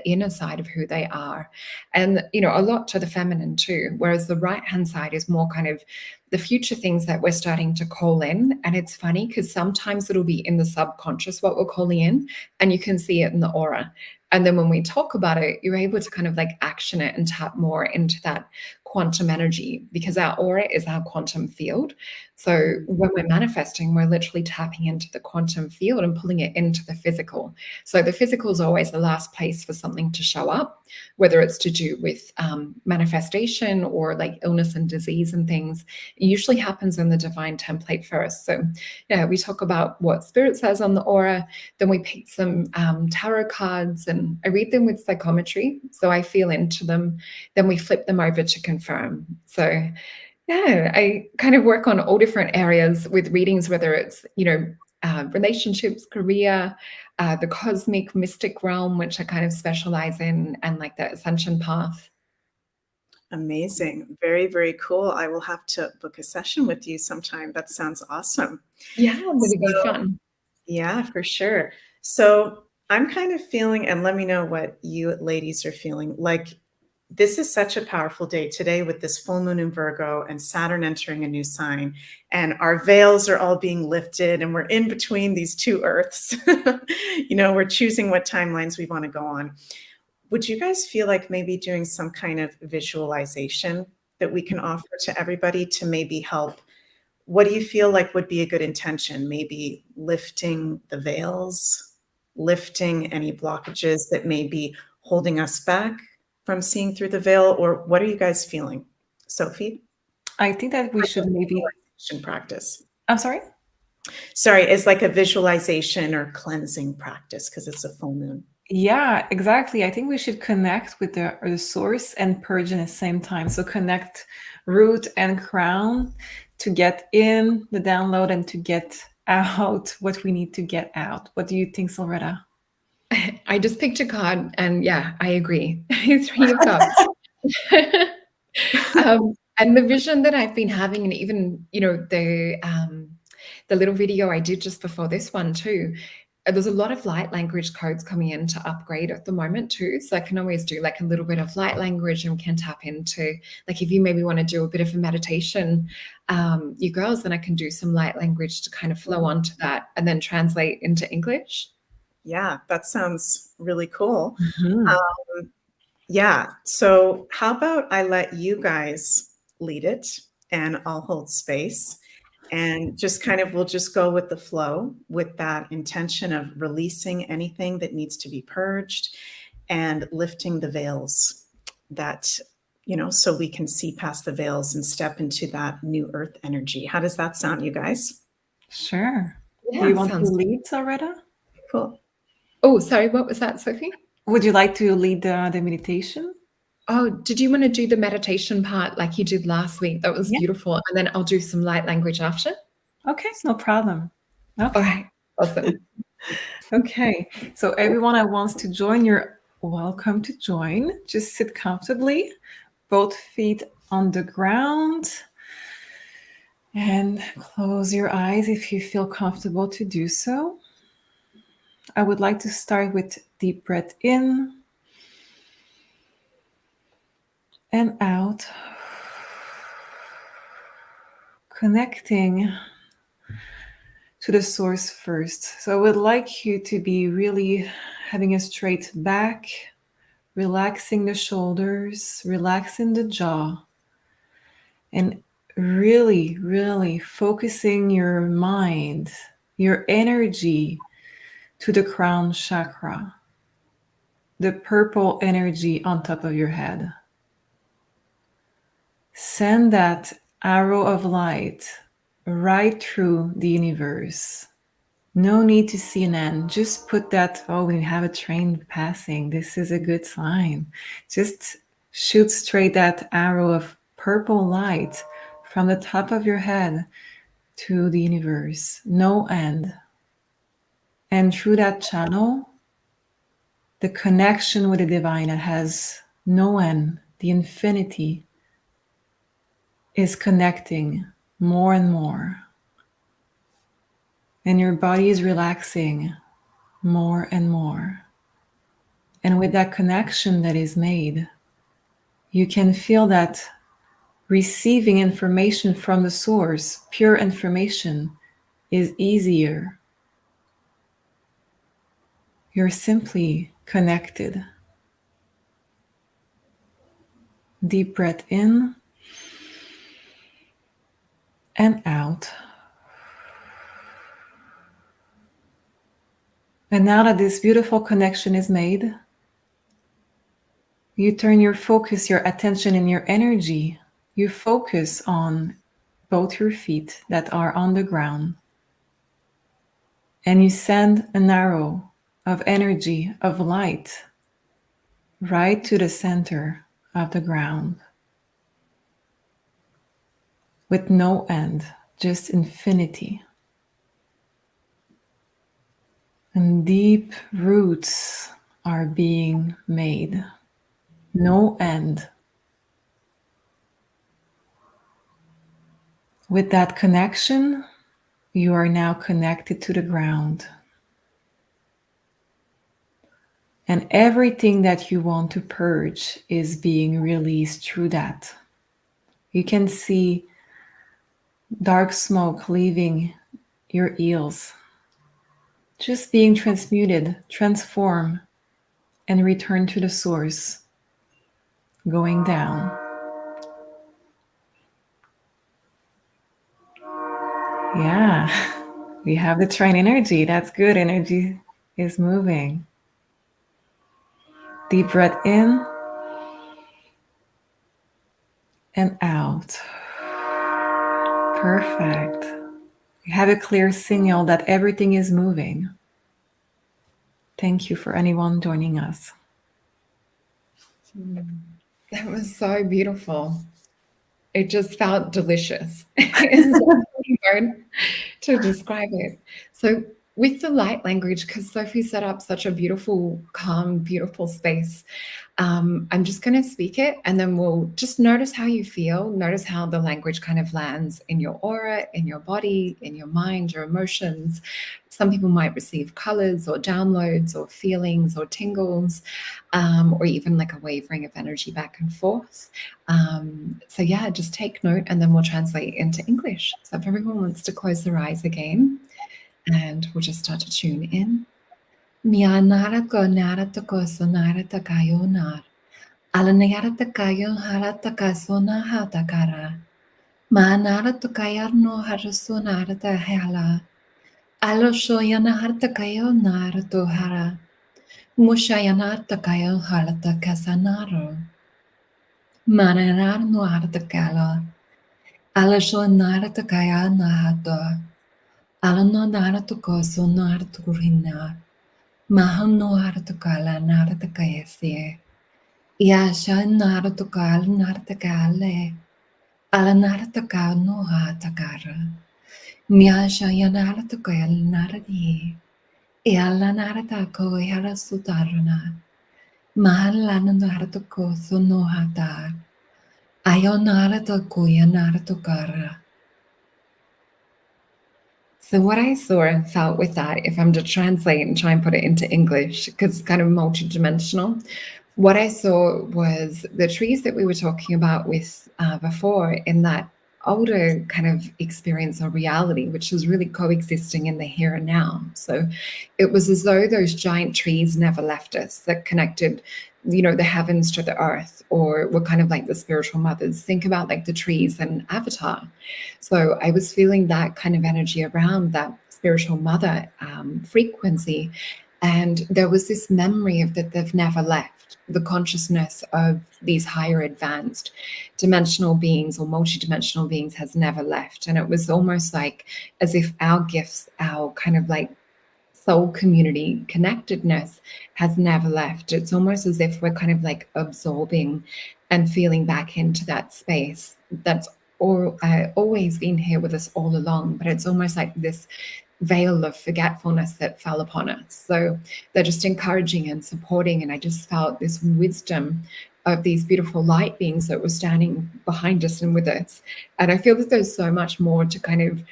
inner side of who they are, and a lot to the feminine too, whereas the right-hand side is more kind of the future things that we're starting to call in. And it's funny because sometimes it'll be in the subconscious what we're calling in, and you can see it in the aura. And then when we talk about it, you're able to kind of like action it and tap more into that quantum energy, because our aura is our quantum field. So when we're manifesting, we're literally tapping into the quantum field and pulling it into the physical. So the physical is always the last place for something to show up, whether it's to do with manifestation or like illness and disease and things. It usually happens in the divine template first. So yeah, we talk about what Spirit says on the aura, then we pick some tarot cards, and I read them with psychometry. So I feel into them, then we flip them over to confirm. So yeah, I kind of work on all different areas with readings, whether it's, relationships, career, the cosmic mystic realm, which I kind of specialize in, and like the ascension path. Amazing. Very, very cool. I will have to book a session with you sometime. That sounds awesome. Yeah, it would be fun. Yeah, for sure. So I'm kind of feeling, and let me know what you ladies are feeling, like this is such a powerful day today with this full moon in Virgo and Saturn entering a new sign, and our veils are all being lifted, and we're in between these two earths. We're choosing what timelines we want to go on. Would you guys feel like maybe doing some kind of visualization that we can offer to everybody to maybe help? What do you feel like would be a good intention? Maybe lifting the veils, lifting any blockages that may be holding us back from seeing through the veil, or what are you guys feeling? Sophie? I think that we should maybe practice. I'm sorry? Sorry, it's like a visualization or cleansing practice because it's a full moon. Yeah, exactly. I think we should connect with the source and purge at the same time. So connect root and crown to get in the download and to get out what we need to get out. What do you think, Solretta? I just picked a card, and yeah, I agree. 3 of Cups. And the vision that I've been having, and even the little video I did just before this one too, there's a lot of light language codes coming in to upgrade at the moment too. So I can always do like a little bit of light language, and can tap into, like, if you maybe want to do a bit of a meditation, you girls, then I can do some light language to kind of flow onto that and then translate into English. Yeah, that sounds really cool. Mm-hmm. Yeah. So how about I let you guys lead it and I'll hold space, and just kind of, we'll just go with the flow with that intention of releasing anything that needs to be purged and lifting the veils that, so we can see past the veils and step into that new earth energy. How does that sound, you guys? Sure. Yeah, do you want to lead, Solretta? Cool. Oh, sorry, what was that, Sophie? Would you like to lead the meditation? Oh, did you want to do the meditation part like you did last week? That was beautiful. And then I'll do some light language after. Okay, no problem. Okay. All right, awesome. Okay, so everyone that wants to join, you're welcome to join. Just sit comfortably, both feet on the ground, and close your eyes if you feel comfortable to do so. I would like to start with deep breath in and out, connecting to the source first. So I would like you to be really having a straight back, relaxing the shoulders, relaxing the jaw, and really, really focusing your mind, your energy to the crown chakra, the purple energy on top of your head. Send that arrow of light right through the universe. No need to see an end. Just put that, oh, we have a train passing. This is a good sign. Just shoot straight that arrow of purple light from the top of your head to the universe. No end. And through that channel, the connection with the divine that has no end, the infinity, is connecting more and more. And your body is relaxing more and more. And with that connection that is made, you can feel that receiving information from the source, pure information, is easier. You're simply connected. Deep breath in and out. And now that this beautiful connection is made, you turn your focus, your attention, and your energy. You focus on both your feet that are on the ground. And you send an arrow of energy, of light, right to the center of the ground. With no end, just infinity. And deep roots are being made. No end. With that connection, you are now connected to the ground. And everything that you want to purge is being released through that. You can see dark smoke leaving your ears, just being transmuted, transformed, and return to the source, going down. Yeah, we have the trine energy. That's good. Energy is moving. Deep breath in and out. Perfect. We have a clear signal that everything is moving. Thank you for anyone joining us. That was so beautiful. It just felt delicious. It's hard to describe it. So with the light language, because Sophie set up such a beautiful, calm, beautiful space, I'm just going to speak it, and then we'll just notice how you feel. Notice how the language kind of lands in your aura, in your body, in your mind, your emotions. Some people might receive colors or downloads or feelings or tingles, or even like a wavering of energy back and forth. So yeah, just take note, and then we'll translate into English. So if everyone wants to close their eyes again, and we'll just start to tune in. Mianara ko nara tako sonara takayo nar. Alanayara takayo hara takasona hatakara. Manara takayar no harasonara tahala. Aloshoyana hartakayo nara tohara. Mushayana takayo halata kasanaro. Mananar no hartakala. Alashonara takaya nahato. Alano nara tokoso nara tukurina. Mahano haratukala naratakayase. Yasha naratukal naratakale. Ala naratakal no hatakara. Myasha yanaratukal naradi. Yala naratako yarasutarana. Mahalananaratoko sonohata. Ayonaratokuyanaratocara. So what I saw and felt with that, if I'm to translate and try and put it into English, because it's kind of multidimensional, what I saw was the trees that we were talking about with before in that older kind of experience or reality, which was really coexisting in the here and now. So it was as though those giant trees never left us, that connected, the heavens to the earth, or were kind of like the spiritual mothers. Think about like the trees and Avatar. So I was feeling that kind of energy around that spiritual mother frequency. And there was this memory of that they've never left, the consciousness of these higher advanced dimensional beings or multidimensional beings has never left. And it was almost like as if our gifts, our kind of like soul community connectedness has never left. It's almost as if we're kind of like absorbing and feeling back into that space that's always been here with us all along, but it's almost like this veil of forgetfulness that fell upon us. So they're just encouraging and supporting, and I just felt this wisdom of these beautiful light beings that were standing behind us and with us. And I feel that there's so much more to kind of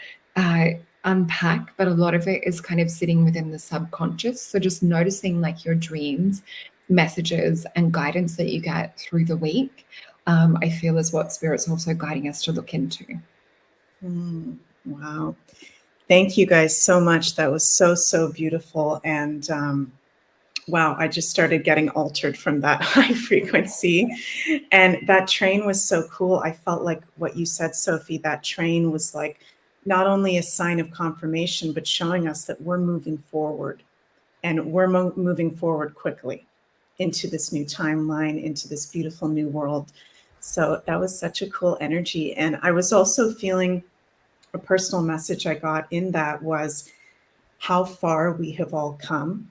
unpack, but a lot of it is kind of sitting within the subconscious. So just noticing like your dreams, messages, and guidance that you get through the week, I feel is what Spirit's also guiding us to look into. Wow. Thank you guys so much. That was so, so beautiful. And wow, I just started getting altered from that high frequency. And that train was so cool. I felt like what you said, Sophie, that train was like not only a sign of confirmation, but showing us that we're moving forward, and we're moving forward quickly into this new timeline, into this beautiful new world. So that was such a cool energy. And I was also feeling a personal message I got in that was how far we have all come,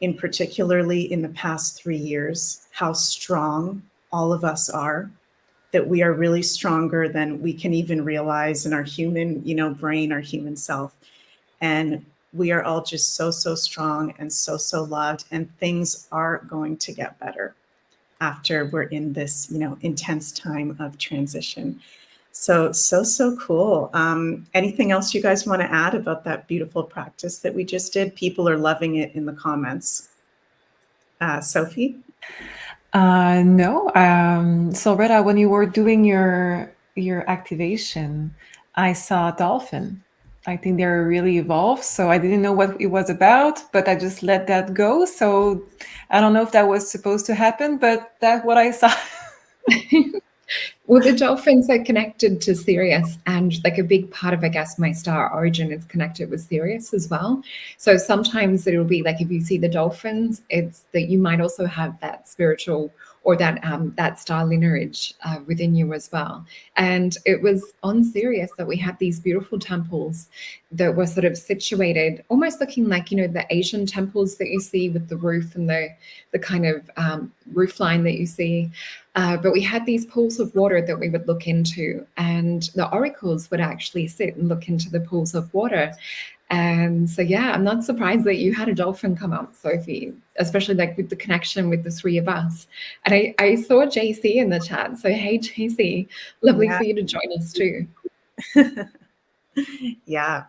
in particularly in the past 3 years, how strong all of us are, that we are really stronger than we can even realize in our human, brain, our human self. And we are all just so, so strong and so, so loved. And things are going to get better after we're in this, intense time of transition. So cool. Anything else you guys want to add about that beautiful practice that we just did? People are loving it in the comments. Sophie? No. So Retta, when you were doing your activation, I saw a dolphin. I think they're really evolved. So I didn't know what it was about, but I just let that go. So I don't know if that was supposed to happen, but that's what I saw. Well, the dolphins are connected to Sirius, and like a big part of, I guess, my star origin is connected with Sirius as well. So sometimes it'll be like if you see the dolphins, it's that you might also have that spiritual or that star lineage within you as well. And it was on Sirius that we had these beautiful temples that were sort of situated, almost looking like, the Asian temples that you see with the roof and the kind of roof line that you see. But we had these pools of water that we would look into, and the oracles would actually sit and look into the pools of water. And so, yeah, I'm not surprised that you had a dolphin come up, Sophie, especially like with the connection with the three of us. And I saw JC in the chat. So, hey, JC, lovely for you to join us too. Yeah.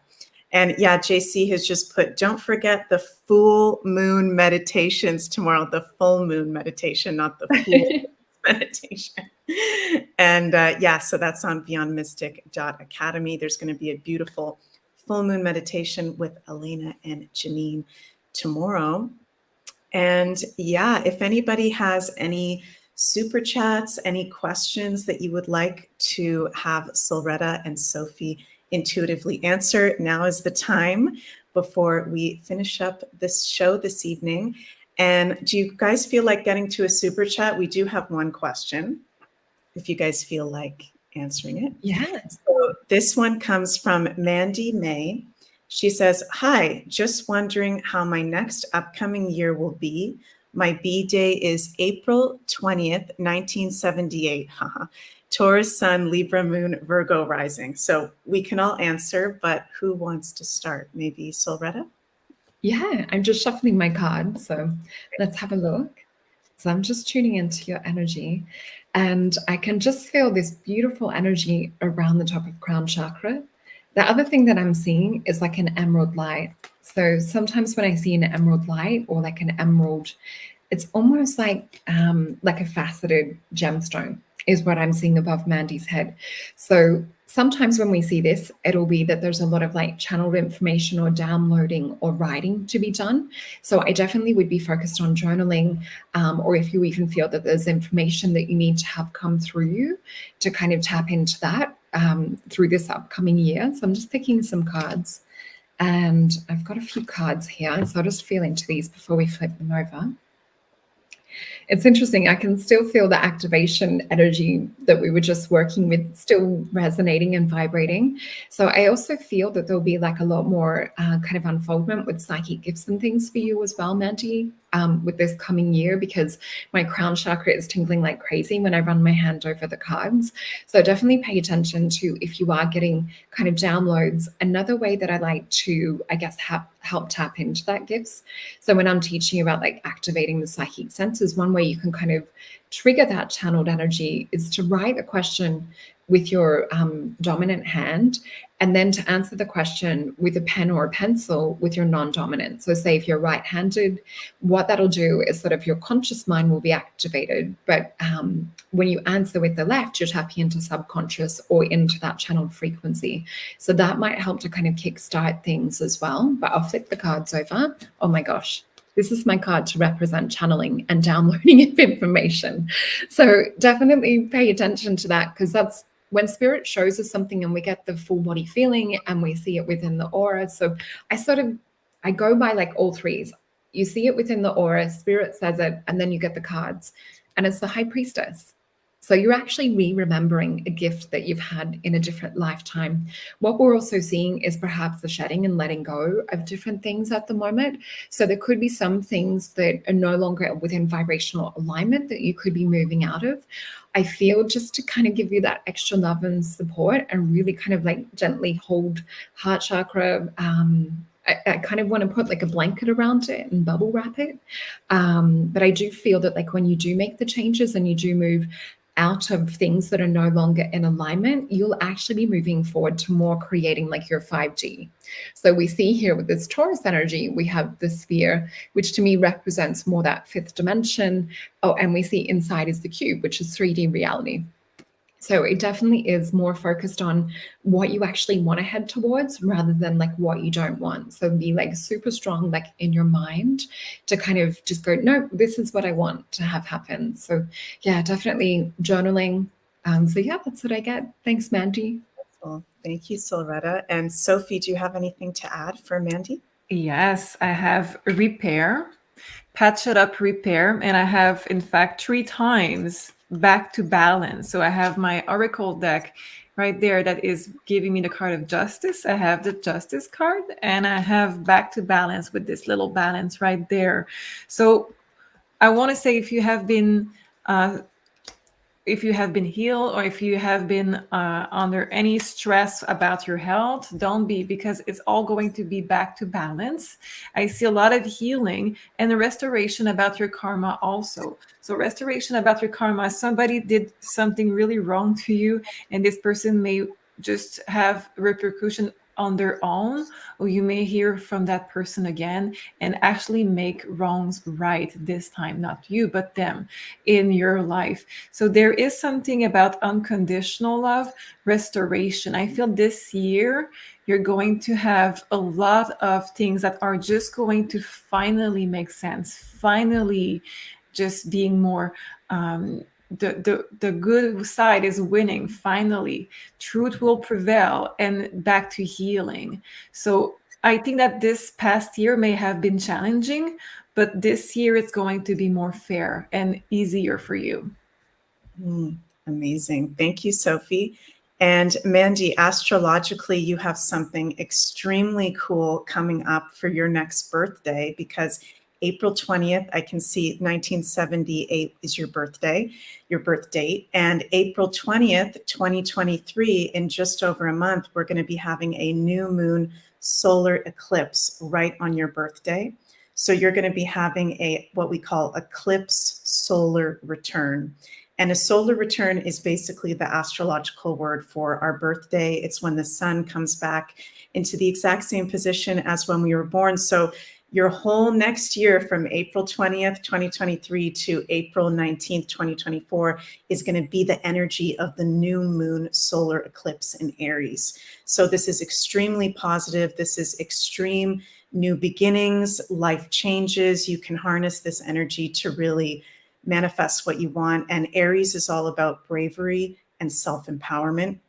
And yeah, JC has just put, don't forget the full moon meditations tomorrow, the full moon meditation, not the full meditation. And so that's on BeyondMystic.Academy. There's going to be a beautiful full moon meditation with Elena and Janine tomorrow. And yeah, if anybody has any super chats, any questions that you would like to have Solretta and Sophie intuitively answer, now is the time before we finish up this show this evening. And do you guys feel like getting to a super chat? We do have one question, if you guys feel like answering it. Yes. So this one comes from Mandy May. She says, hi, just wondering how my next upcoming year will be. My B-day is April 20th, 1978. Taurus, Sun, Libra, Moon, Virgo rising. So we can all answer, but who wants to start? Maybe Solretta? Yeah, I'm just shuffling my cards. So let's have a look. So I'm just tuning into your energy, and I can just feel this beautiful energy around the top of crown chakra. The other thing that I'm seeing is like an emerald light. So sometimes when I see an emerald light or like an emerald, it's almost like a faceted gemstone is what I'm seeing above Mandy's head. So sometimes when we see this, it'll be that there's a lot of like channeled information or downloading or writing to be done. So I definitely would be focused on journaling, or if you even feel that there's information that you need to have come through you to kind of tap into that through this upcoming year. So I'm just picking some cards, and I've got a few cards here. So I'll just feel into these before we flip them over. It's interesting. I can still feel the activation energy that we were just working with still resonating and vibrating. So I also feel that there'll be like a lot more kind of unfoldment with psychic gifts and things for you as well, Mandy, with this coming year, because my crown chakra is tingling like crazy when I run my hand over the cards. So definitely pay attention to if you are getting kind of downloads. Another way that I like to, I guess, help tap into that gifts. So when I'm teaching about like activating the psychic senses, one way you can kind of trigger that channeled energy is to write a question with your dominant hand, and then to answer the question with a pen or a pencil with your non-dominant. So say if you're right-handed, what that'll do is sort of your conscious mind will be activated, but when you answer with the left, you're tapping into subconscious or into that channeled frequency. So that might help to kind of kickstart things as well. But I'll flip the cards over. Oh my gosh. This is my card to represent channeling and downloading of information. So definitely pay attention to that, because that's when spirit shows us something and we get the full body feeling and we see it within the aura. So I go by like all threes. You see it within the aura, spirit says it, and then you get the cards. And it's the high priestess. So you're actually re-remembering a gift that you've had in a different lifetime. What we're also seeing is perhaps the shedding and letting go of different things at the moment. So there could be some things that are no longer within vibrational alignment that you could be moving out of. I feel just to kind of give you that extra love and support and really kind of like gently hold heart chakra. I kind of want to put like a blanket around it and bubble wrap it. But I do feel that like when you do make the changes and you do move out of things that are no longer in alignment, you'll actually be moving forward to more creating like your 5D. So we see here with this Taurus energy, we have the sphere, which to me represents more that fifth dimension. Oh, and we see inside is the cube, which is 3D reality. So it definitely is more focused on what you actually want to head towards rather than like what you don't want. So be like super strong, like in your mind to kind of just go, no, this is what I want to have happen. So yeah, definitely journaling. So yeah, that's what I get. Thanks, Mandy. Well, thank you, Silretta. And Sophie, do you have anything to add for Mandy? Yes, I have repair, patch it up, repair, and I have, in fact, 3 times back to balance. So I have my Oracle deck right there that is giving me the card of justice. I have the justice card, and I have back to balance with this little balance right there. So I want to say if you have been healed, or if you have been under any stress about your health, don't be, because it's all going to be back to balance. I see a lot of healing and a restoration about your karma also. So restoration about your karma, somebody did something really wrong to you, and this person may just have repercussion on their own, or you may hear from that person again and actually make wrongs right this time, not you, but them in your life. So there is something about unconditional love, restoration. I feel this year you're going to have a lot of things that are just going to finally make sense, finally just being more the good side is winning. Finally, truth will prevail, and back to healing. So I think that this past year may have been challenging, but this year it's going to be more fair and easier for you. Amazing. Thank you, Sophie. And Mandy, astrologically, you have something extremely cool coming up for your next birthday, because April 20th, I can see 1978 is your birth date. And April 20th, 2023, in just over a month, we're going to be having a new moon solar eclipse right on your birthday. So you're going to be having what we call eclipse solar return. And a solar return is basically the astrological word for our birthday. It's when the sun comes back into the exact same position as when we were born. So your whole next year from April 20th, 2023 to April 19th, 2024 is going to be the energy of the new moon solar eclipse in Aries. So this is extremely positive. This is extreme new beginnings, life changes. You can harness this energy to really manifest what you want. And Aries is all about bravery and self-empowerment.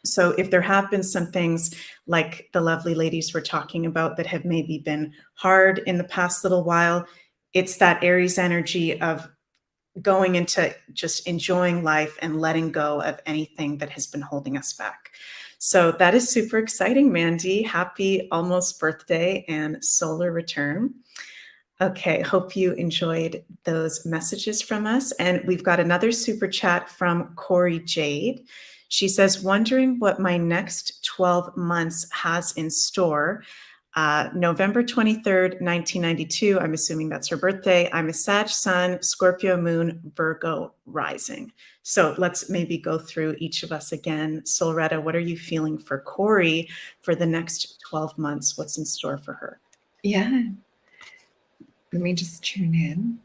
So if there have been some things like the lovely ladies were talking about that have maybe been hard in the past little while, it's that Aries energy of going into just enjoying life and letting go of anything that has been holding us back. So that is super exciting, Mandy. Happy almost birthday and solar return. Okay, hope you enjoyed those messages from us. And we've got another super chat from Corey Jade. She says, wondering what my next 12 months has in store. November 23rd, 1992, I'm assuming that's her birthday. I'm a Sag Sun, Scorpio Moon, Virgo rising. So let's maybe go through each of us again. Solretta, what are you feeling for Corey for the next 12 months? What's in store for her? Yeah. Let me just tune in.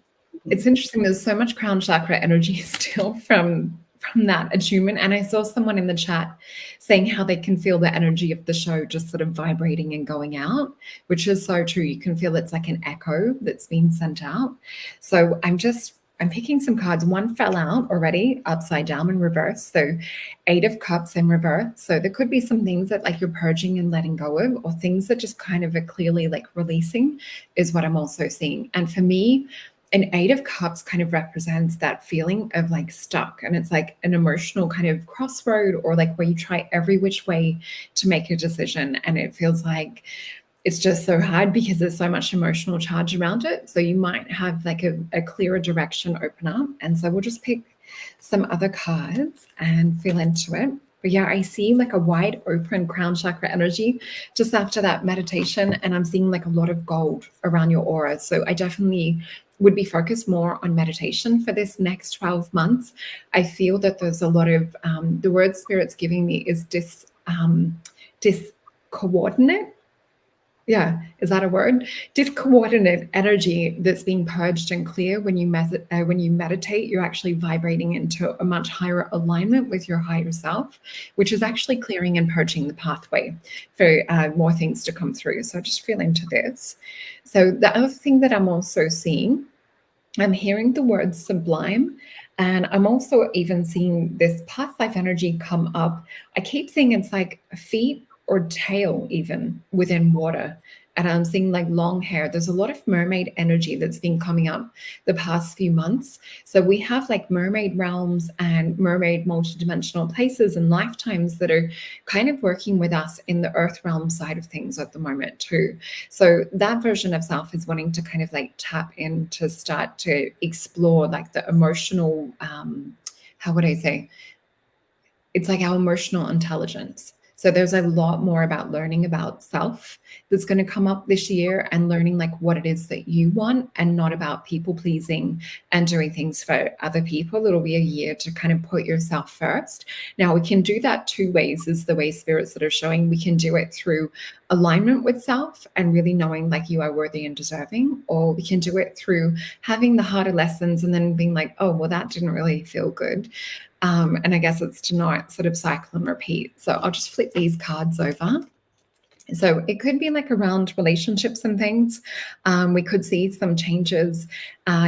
It's interesting. There's so much crown chakra energy still from that attunement. And I saw someone in the chat saying how they can feel the energy of the show just sort of vibrating and going out, which is so true. You can feel it's like an echo that's being sent out. So I'm picking some cards. One fell out already, upside down in reverse. So 8 of Cups in reverse. So there could be some things that like you're purging and letting go of, or things that just kind of are clearly like releasing is what I'm also seeing. And for me, an 8 of Cups kind of represents that feeling of like stuck. And it's like an emotional kind of crossroad, or like where you try every which way to make a decision. And it feels like it's just so hard because there's so much emotional charge around it. So you might have like a clearer direction open up. And so we'll just pick some other cards and feel into it. But yeah, I see like a wide open crown chakra energy just after that meditation. And I'm seeing like a lot of gold around your aura. So I definitely would be focused more on meditation for this next 12 months. I feel that there's a lot of, the word Spirit's giving me is discoordinate. Yeah, is that a word? Discoordinate energy that's being purged and clear. When you meditate, you're actually vibrating into a much higher alignment with your higher self, which is actually clearing and purging the pathway for more things to come through. So just feel into this. So the other thing that I'm also seeing, I'm hearing the word sublime, and I'm also even seeing this past life energy come up. I keep seeing it's like feet or tail even within water. And I'm seeing like long hair. There's a lot of mermaid energy that's been coming up the past few months. So we have like mermaid realms and mermaid multidimensional places and lifetimes that are kind of working with us in the earth realm side of things at the moment too. So that version of self is wanting to kind of like tap in to start to explore like the emotional, how would I say? It's like our emotional intelligence. So there's a lot more about learning about self that's going to come up this year, and learning like what it is that you want, and not about people pleasing and doing things for other people. It'll be a year to kind of put yourself first. Now we can do that 2 ways, is the way spirits that are showing. We can do it through alignment with self and really knowing like you are worthy and deserving, or we can do it through having the harder lessons and then being like, oh, well, that didn't really feel good. And I guess it's to not sort of cycle and repeat. So I'll just flip these cards over. So it could be like around relationships and things. We could see some changes.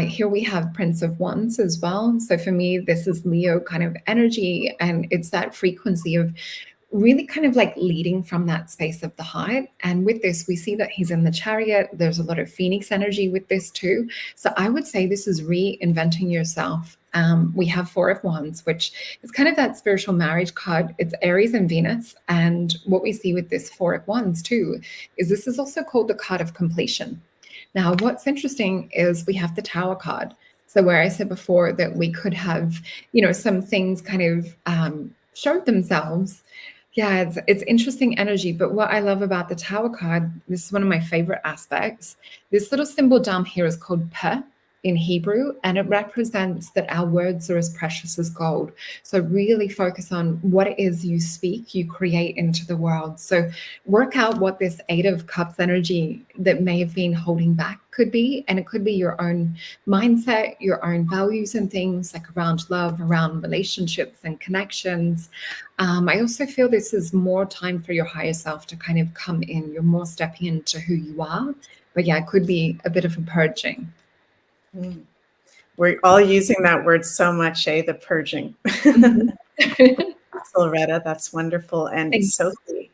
Here we have Prince of Wands as well. So for me, this is Leo kind of energy, and it's that frequency of really kind of like leading from that space of the heart. And with this, we see that he's in the Chariot. There's a lot of Phoenix energy with this too. So I would say this is reinventing yourself. We have 4 of Wands, which is kind of that spiritual marriage card. It's Aries and Venus. And what we see with this 4 of Wands too, is this is also called the card of completion. Now, what's interesting is we have the Tower card. So where I said before that we could have, some things kind of showed themselves. Yeah, it's interesting energy. But what I love about the Tower card, this is one of my favorite aspects. This little symbol down here is called Pe in Hebrew, and it represents that our words are as precious as gold. So really focus on what it is you speak, you create into the world. So work out what this Eight of Cups energy that may have been holding back could be. And it could be your own mindset, your own values and things like around love, around relationships and connections. I also feel this is more time for your higher self to kind of come in. You're more stepping into who you are. But yeah, it could be a bit of a purging. Mm. We're all using that word so much, the purging. Loretta, that's wonderful. And Thanks. Sophie,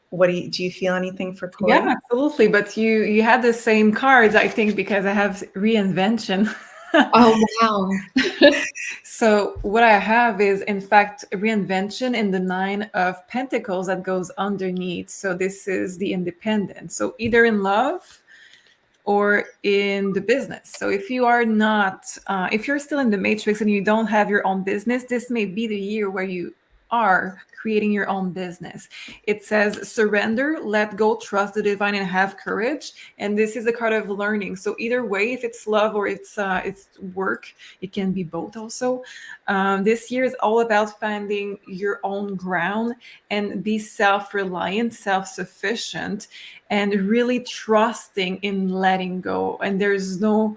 what do you feel anything for Corey? Yeah, absolutely. But you had the same cards, I think, because I have reinvention. Oh, wow. So what I have is, in fact, reinvention in the Nine of Pentacles that goes underneath. So this is the independence. So either in love or in the business. So if you are not, if you're still in the matrix and you don't have your own business, this may be the year where you are creating your own business. It says surrender, let go, trust the divine, and have courage. And this is a card of learning. So either way, if it's love or it's work, it can be both also. This year is all about finding your own ground and be self-reliant, self-sufficient, and really trusting in letting go. And there's no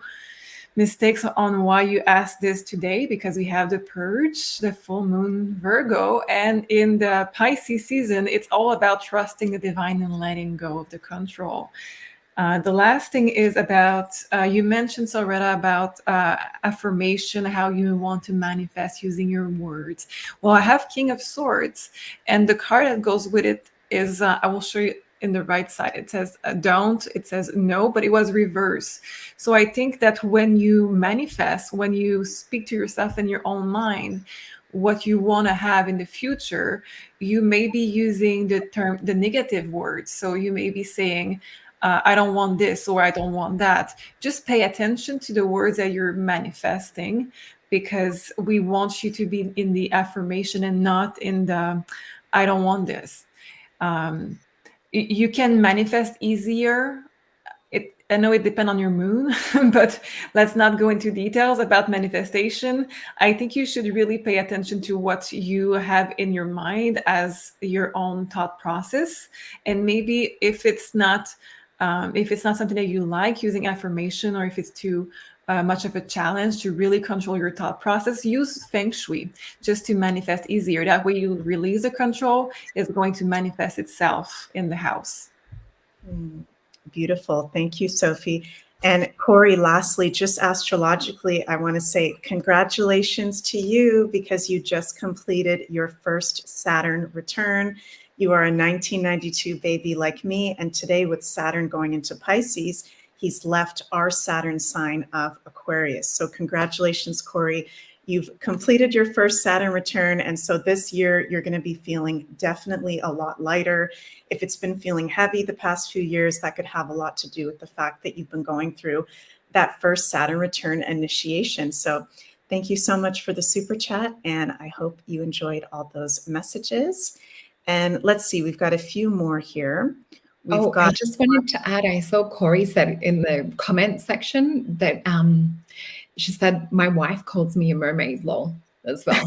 mistakes on why you asked this today, because we have the purge, the full moon Virgo, and in the Pisces season, it's all about trusting the divine and letting go of the control. The last thing is about, you mentioned, Soretta, about affirmation, how you want to manifest using your words. Well, I have King of Swords, and the card that goes with it is, I will show you in the right side. It says don't, it says no, but it was reverse. So I think that when you manifest, when you speak to yourself in your own mind, what you want to have in the future, you may be using the negative words. So you may be saying, I don't want this, or I don't want that. Just pay attention to the words that you're manifesting, because we want you to be in the affirmation and not in the, I don't want this. You can manifest easier. I know it depends on your moon, but let's not go into details about manifestation. I think you should really pay attention to what you have in your mind as your own thought process. And maybe if it's not something that you like, using affirmation, or if it's too much of a challenge to really control your thought process, use Feng Shui just to manifest easier. That way you release the control, it's going to manifest itself in the house. Beautiful. Thank you, Sophie. And Corey, lastly, just astrologically, I want to say congratulations to you, because you just completed your first Saturn return. You are a 1992 baby like me, and today with Saturn going into Pisces, he's left our Saturn sign of Aquarius. So congratulations, Corey. You've completed your first Saturn return, and so this year you're going to be feeling definitely a lot lighter. If it's been feeling heavy the past few years, that could have a lot to do with the fact that you've been going through that first Saturn return initiation. So thank you so much for the super chat, and I hope you enjoyed all those messages. And let's see, we've got a few more here. I just wanted to add, I saw Corey said in the comment section that she said, my wife calls me a mermaid, lol, as well.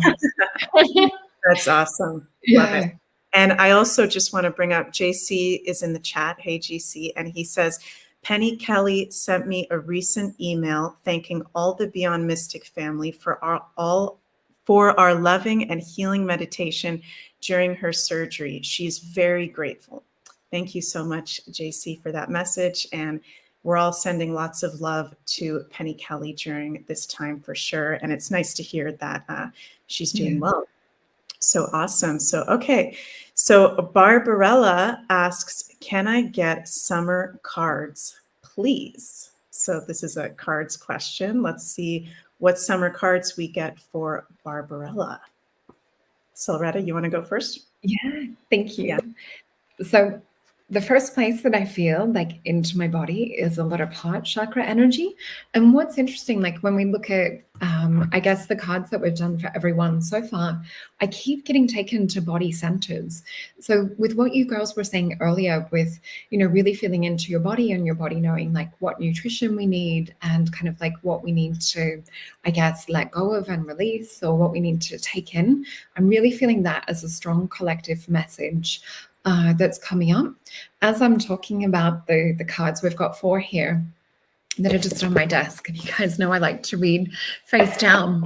That's awesome. Yeah. Love it. And I also just want to bring up, JC is in the chat. Hey, GC. And he says, Penny Kelly sent me a recent email thanking all the Beyond Mystic family for our loving and healing meditation during her surgery. She's very grateful. Thank you so much, JC, for that message. And we're all sending lots of love to Penny Kelly during this time for sure. And it's nice to hear that she's doing well. So awesome. So, okay. So Barbarella asks, can I get summer cards, please? So this is a cards question. Let's see what summer cards we get for Barbarella. So Loretta, you want to go first? Yeah, thank you. Yeah. So the first place that I feel like into my body is a lot of heart chakra energy. And what's interesting, like when we look at, I guess, the cards that we've done for everyone so far, I keep getting taken to body centers. So with what you girls were saying earlier, with, really feeling into your body and your body knowing like what nutrition we need and kind of like what we need to, I guess, let go of and release, or what we need to take in, I'm really feeling that as a strong collective message that's coming up. As I'm talking about the cards, we've got 4 here that are just on my desk. And you guys know I like to read face down.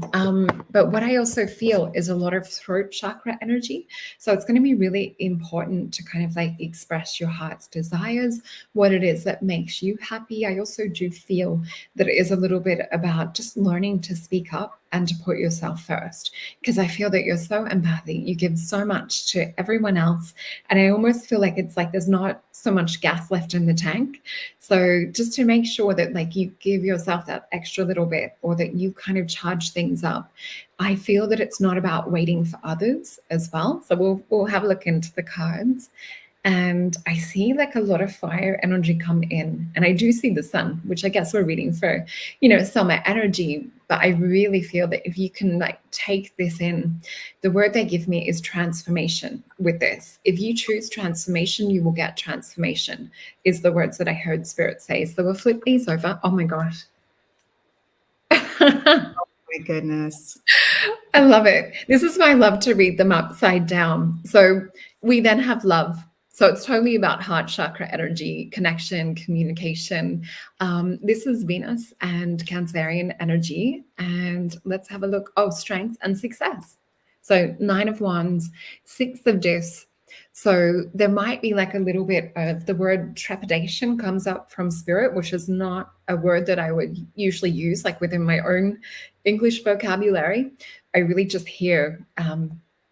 But what I also feel is a lot of throat chakra energy. So it's going to be really important to kind of like express your heart's desires, what it is that makes you happy. I also do feel that it is a little bit about just learning to speak up and to put yourself first, because I feel that you're so empathic. You give so much to everyone else. And I almost feel like it's like there's not so much gas left in the tank. So just to make sure that like you give yourself that extra little bit, or that you kind of charge things up. I feel that it's not about waiting for others as well. So we'll have a look into the cards. And I see like a lot of fire energy come in. And I do see the sun, which I guess we're reading for, summer energy. But I really feel that if you can like take this in, the word they give me is transformation with this. If you choose transformation, you will get transformation, is the words that I heard Spirit say. So we'll flip these over. Oh my gosh. My goodness. I love it. This is why I love to read them upside down. So we then have love. So it's totally about heart chakra energy, connection, communication. This is Venus and Cancerian energy. And let's have a look. Oh, strength and success. So 9 of Wands, 6 of Discs. So there might be like a little bit of the word trepidation comes up from Spirit, which is not a word that I would usually use like within my own English vocabulary. I really just hear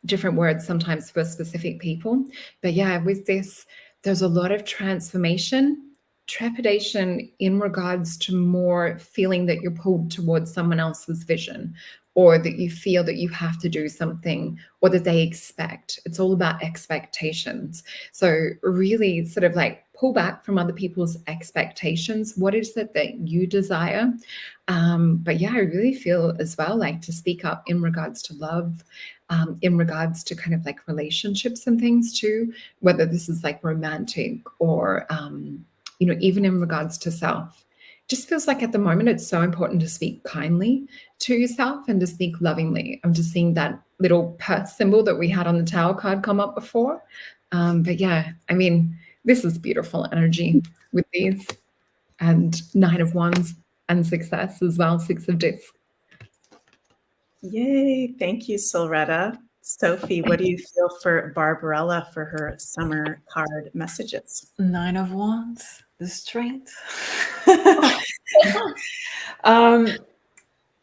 different words sometimes for specific people. But yeah, with this, there's a lot of transformation, trepidation in regards to more feeling that you're pulled towards someone else's vision, or that you feel that you have to do something, or that they expect. It's all about expectations. So really sort of like pull back from other people's expectations. What is it that you desire? But yeah, I really feel as well like to speak up in regards to love, in regards to kind of like relationships and things too, whether this is like romantic or, even in regards to self. Just feels like at the moment it's so important to speak kindly to yourself and to speak lovingly. I'm just seeing that little purse symbol that we had on the Tower card come up before. But yeah, I mean, this is beautiful energy with these, and 9 of Wands and success as well, 6 of Discs. Yay. Thank you, Silretta. Sophie, what do you feel for Barbarella for her summer card messages? 9 of Wands, the strength.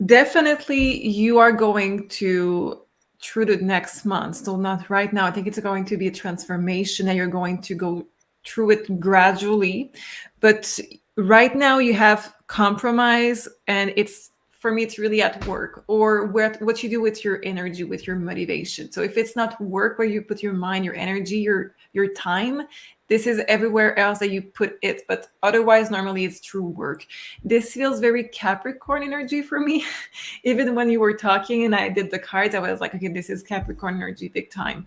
Definitely you are going to, through the next month, so not right now, I think it's going to be a transformation and you're going to go through it gradually. But right now you have compromise, and it's, for me, it's really at work, or what you do with your energy, with your motivation. So if it's not work where you put your mind, your energy, your time, this is everywhere else that you put it. But otherwise, normally it's true work. This feels very Capricorn energy for me. Even when you were talking and I did the cards, I was like, okay, this is Capricorn energy big time.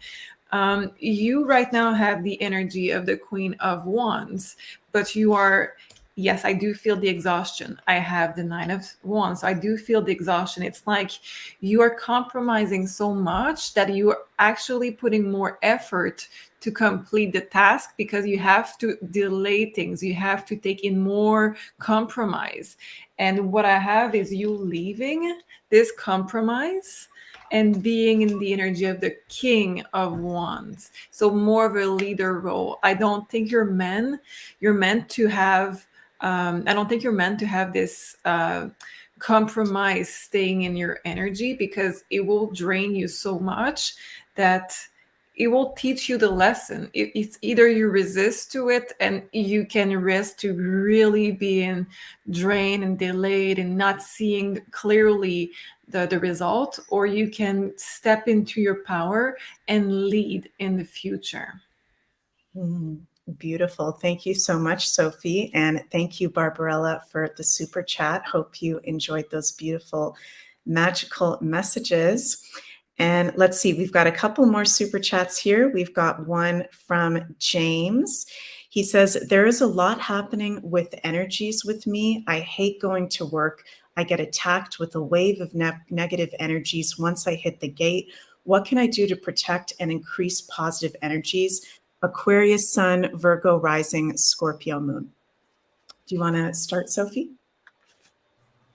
You right now have the energy of the Queen of Wands, but you are, yes, I do feel the exhaustion. I have the 9 of Wands. So I do feel the exhaustion. It's like you are compromising so much that you are actually putting more effort to complete the task, because you have to delay things. You have to take in more compromise. And what I have is you leaving this compromise and being in the energy of the King of Wands. So more of a leader role. I don't think you're meant to have, I don't think you're meant to have this compromise staying in your energy, because it will drain you so much that it will teach you the lesson. It's either you resist to it and you can risk to really being drained and delayed and not seeing clearly the result, or you can step into your power and lead in the future. Beautiful. Thank you so much, Sophie. And thank you, Barbarella, for the super chat. Hope you enjoyed those beautiful, magical messages. And let's see, we've got a couple more super chats here. We've got one from James. He says, there is a lot happening with energies with me. I hate going to work. I get attacked with a wave of negative energies once I hit the gate. What can I do to protect and increase positive energies? Aquarius sun, Virgo rising, Scorpio moon. Do you want to start, Sophie?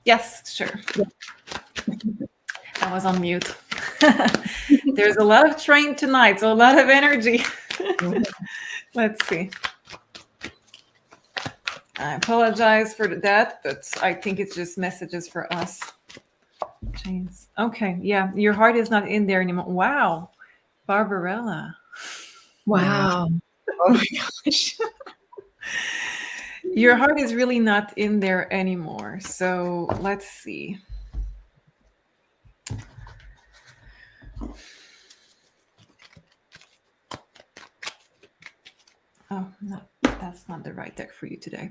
Yes, sure. I was on mute. There's a lot of train tonight, so a lot of energy. Let's see. I apologize for that, but I think it's just messages for us. James. Okay, yeah, your heart is not in there anymore. Wow, Barbarella. Wow. Oh my gosh. Your heart is really not in there anymore. So let's see. Oh, no, that's not the right deck for you today.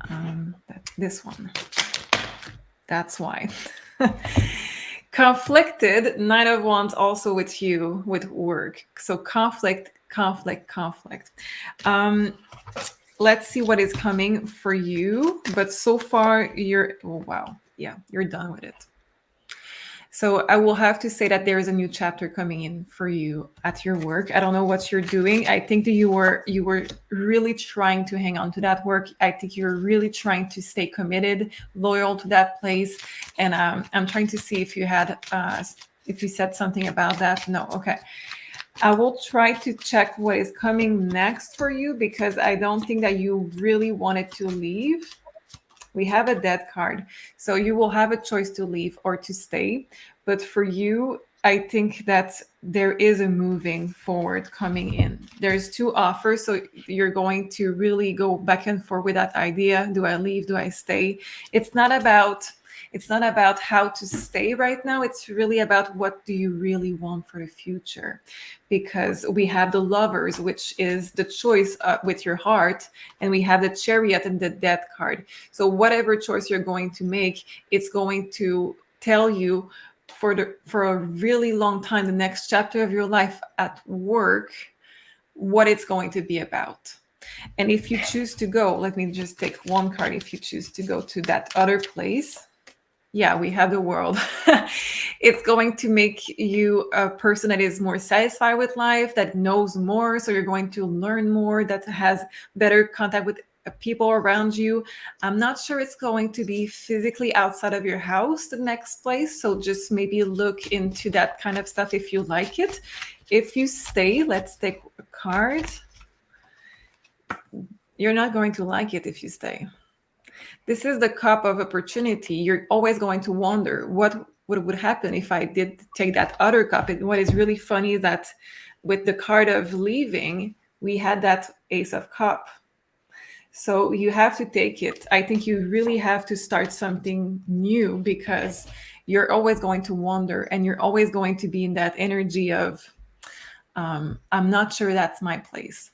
That's this one. That's why. Conflicted, Knight of Wands also with you, with work. So conflict. Let's see what is coming for you. But so far, you're done with it. So I will have to say that there is a new chapter coming in for you at your work. I don't know what you're doing. I think that you were really trying to hang on to that work. I think you're really trying to stay committed, loyal to that place. And I'm trying to see if you had, if you said something about that. No, okay. I will try to check what is coming next for you because I don't think that you really wanted to leave. We have a Death card. So you will have a choice to leave or to stay. But for you, I think that there is a moving forward coming in. There's two offers. So you're going to really go back and forth with that idea. Do I leave? Do I stay? It's not about how to stay right now. It's really about what do you really want for the future? Because we have the Lovers, which is the choice with your heart, and we have the Chariot and the Death card. So whatever choice you're going to make, it's going to tell you for a really long time, the next chapter of your life at work, what it's going to be about. And if you choose to go, let me just take one card. If you choose to go to that other place, yeah, we have the World. It's going to make you a person that is more satisfied with life, that knows more. So you're going to learn more, that has better contact with people around you. I'm not sure it's going to be physically outside of your house, the next place. So just maybe look into that kind of stuff if you like it. If you stay, let's take a card. You're not going to like it if you stay. This is the cup of opportunity. You're always going to wonder what would happen if I did take that other cup. And what is really funny is that with the card of leaving, we had that Ace of Cup. So you have to take it. I think you really have to start something new because you're always going to wonder and you're always going to be in that energy of, I'm not sure that's my place.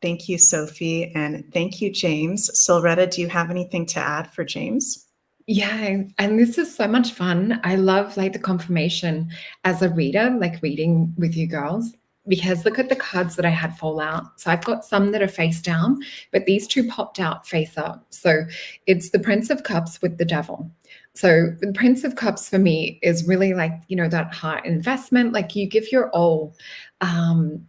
Thank you, Sophie. And thank you, James. Silretta, do you have anything to add for James? Yeah, and this is so much fun. I love like the confirmation as a reader, like reading with you girls, because look at the cards that I had fall out. So I've got some that are face down, but these two popped out face up. So it's the Prince of Cups with the Devil. So the Prince of Cups for me is really like, you know, that heart investment, like you give your all,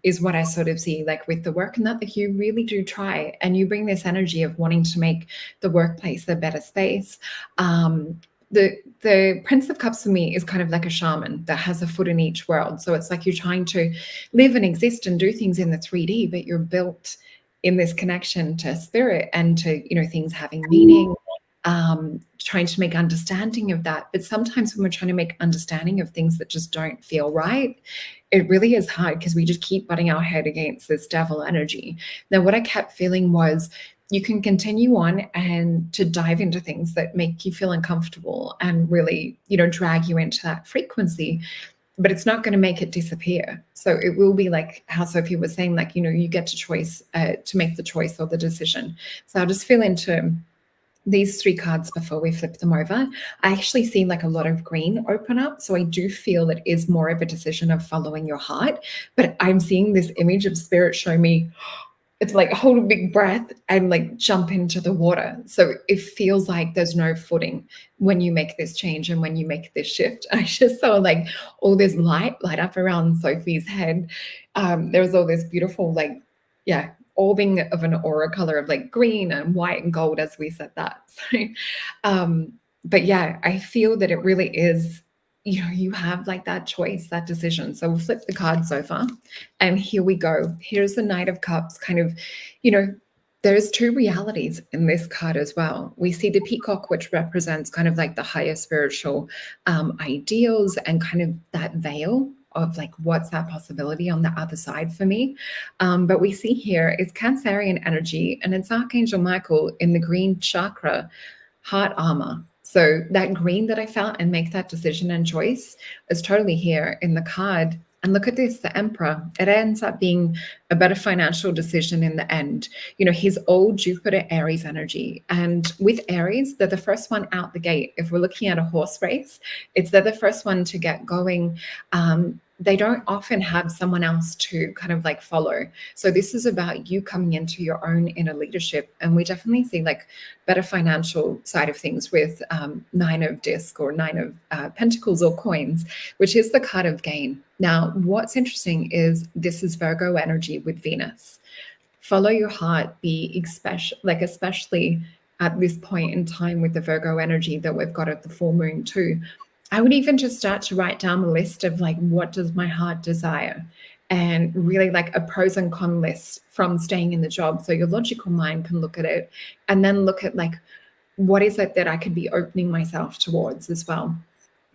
is what I sort of see like with the work, and that you really do try and you bring this energy of wanting to make the workplace a better space. The Prince of Cups for me is kind of like a shaman that has a foot in each world. So it's like you're trying to live and exist and do things in the 3D, but you're built in this connection to spirit and to, you know, things having meaning, trying to make understanding of that. But sometimes when we're trying to make understanding of things that just don't feel right, it really is hard because we just keep butting our head against this devil energy. Now, what I kept feeling was you can continue on and to dive into things that make you feel uncomfortable and really, you know, drag you into that frequency. but it's not going to make it disappear. So it will be like how Sophie was saying, like, you get to make the choice or the decision. So I'll just fill into these 3 cards before we flip them over. I actually see like a lot of green open up. So I do feel it is more of a decision of following your heart. But I'm seeing this image of spirit show me, it's like hold a big breath and like jump into the water. So it feels like there's no footing when you make this change and when you make this shift. I just saw like all this light up around Sophie's head. There was all this beautiful, like, yeah, orbing of an aura color of like green and white and gold as we said that. So, but yeah, I feel that it really is, you have like that choice, that decision. So we'll flip the cards over and here we go. Here's the Knight of Cups, kind of, there's 2 realities in this card as well. We see the peacock, which represents kind of like the higher spiritual ideals and kind of that veil of like, what's that possibility on the other side for me? But we see here is Cancerian energy, and it's Archangel Michael in the green chakra, heart armor. So that green that I felt and make that decision and choice is totally here in the card. And look at this, the Emperor. It ends up being a better financial decision in the end. His old Jupiter Aries energy. And with Aries, they're the first one out the gate. If we're looking at a horse race, they're the first one to get going. They don't often have someone else to kind of like follow. So this is about you coming into your own inner leadership. And we definitely see like better financial side of things with 9 of disc or 9 of pentacles or coins, which is the card of gain. Now, what's interesting is this is Virgo energy with Venus. Follow your heart, especially at this point in time with the Virgo energy that we've got at the full moon too. I would even just start to write down a list of like, what does my heart desire? And really like a pros and cons list from staying in the job. So your logical mind can look at it and then look at like, what is it that I could be opening myself towards as well?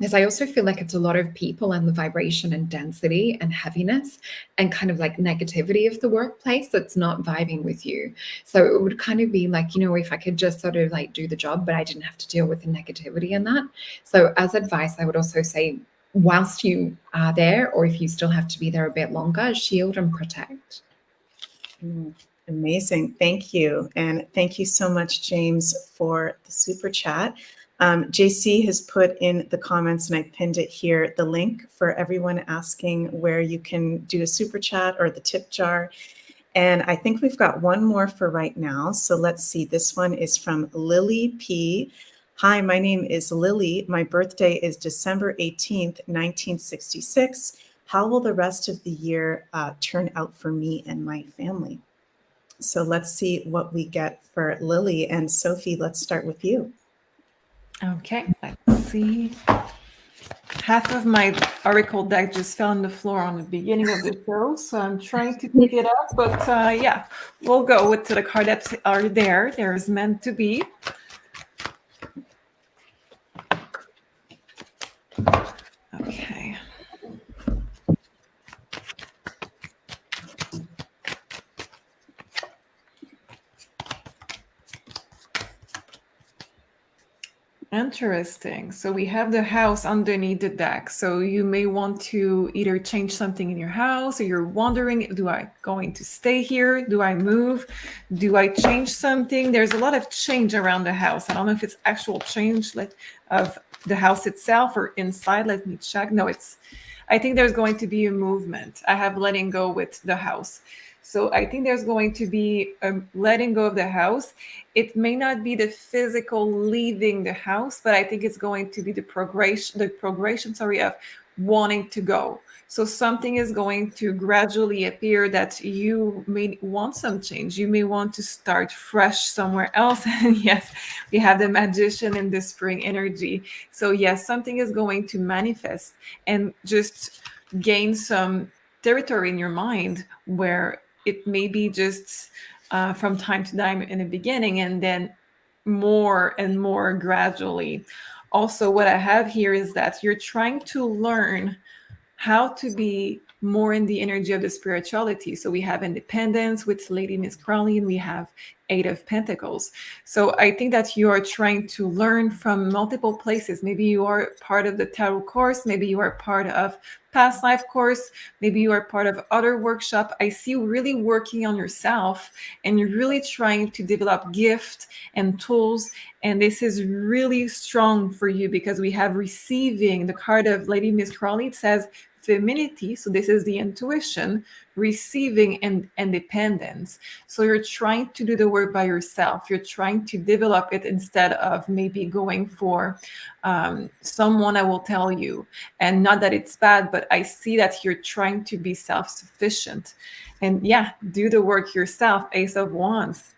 Because I also feel like it's a lot of people and the vibration and density and heaviness and kind of like negativity of the workplace that's not vibing with you. So it would kind of be like, if I could just sort of like do the job, but I didn't have to deal with the negativity in that. So as advice, I would also say, whilst you are there, or if you still have to be there a bit longer, shield and protect. Amazing. Thank you. And thank you so much, James, for the super chat. JC has put in the comments, and I pinned it here, the link for everyone asking where you can do a super chat or the tip jar. And I think we've got one more for right now. So let's see. This one is from Lily P. Hi, my name is Lily. My birthday is December 18th, 1966. How will the rest of the year turn out for me and my family? So let's see what we get for Lily. And Sophie, let's start with you. Okay, let's see. Half of my oracle deck just fell on the floor on the beginning of the show, so I'm trying to pick it up. But yeah, we'll go with the cards that are there. There's meant to be. Okay. Interesting. So we have the house underneath the deck. So you may want to either change something in your house, or you're wondering, do I going to stay here? Do I move? Do I change something? There's a lot of change around the house. I don't know if it's actual change of the house itself or inside. Let me check. No, I think there's going to be a movement. I have letting go with the house. So I think there's going to be a letting go of the house. It may not be the physical leaving the house, but I think it's going to be the progression of wanting to go. So something is going to gradually appear that you may want some change. You may want to start fresh somewhere else. And yes, we have the Magician in the spring energy. So yes, something is going to manifest and just gain some territory in your mind where it may be just from time to time in the beginning, and then more and more gradually. Also, what I have here is that you're trying to learn how to be more in the energy of the spirituality. So we have Independence with Lady Miss Crawley, and we have Eight of Pentacles. So I think that you are trying to learn from multiple places. Maybe you are part of the tarot course, maybe you are part of past life course, maybe you are part of other workshop. I see you really working on yourself, and you're really trying to develop gift and tools. And this is really strong for you because we have receiving the card of Lady Miss Crawley. It says femininity. So this is the intuition, receiving, and independence. So you're trying to do the work by yourself. You're trying to develop it instead of maybe going for someone I will tell you. And not that it's bad, but I see that you're trying to be self-sufficient. And yeah, do the work yourself. Ace of Wands.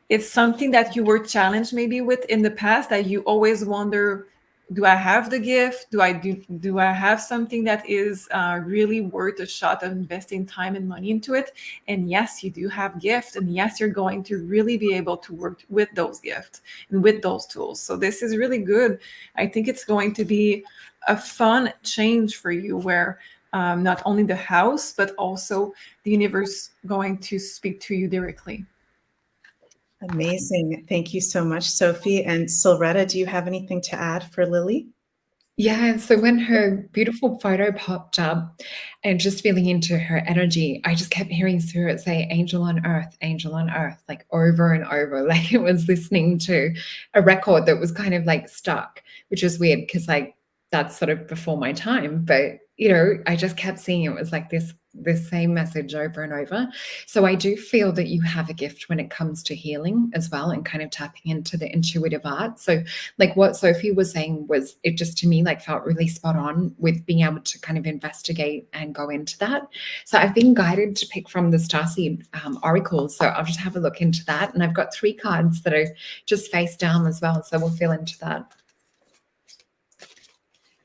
It's something that you were challenged maybe with in the past, that you always wonder, do I have the gift? Do I have something that is really worth a shot of investing time and money into it? And yes, you do have gift. And yes, you're going to really be able to work with those gifts and with those tools. So this is really good. I think it's going to be a fun change for you, where not only the house, but also the universe going to speak to you directly. Amazing. Thank you so much, Sophie. And Silretta, do you have anything to add for Lily? Yeah, so when her beautiful photo popped up and just feeling into her energy, I just kept hearing Spirit say, angel on earth, like over and over. Like it was listening to a record that was kind of like stuck, which is weird because like that's sort of before my time. But, you know, I just kept seeing it was like this same message over and over. So I do feel that you have a gift when it comes to healing as well, and kind of tapping into the intuitive art. So like what Sophie was saying was, it just to me like felt really spot on with being able to kind of investigate and go into that. So I've been guided to pick from the Starseed oracles. So I'll just have a look into that. And I've got 3 cards that are just face down as well. So we'll feel into that.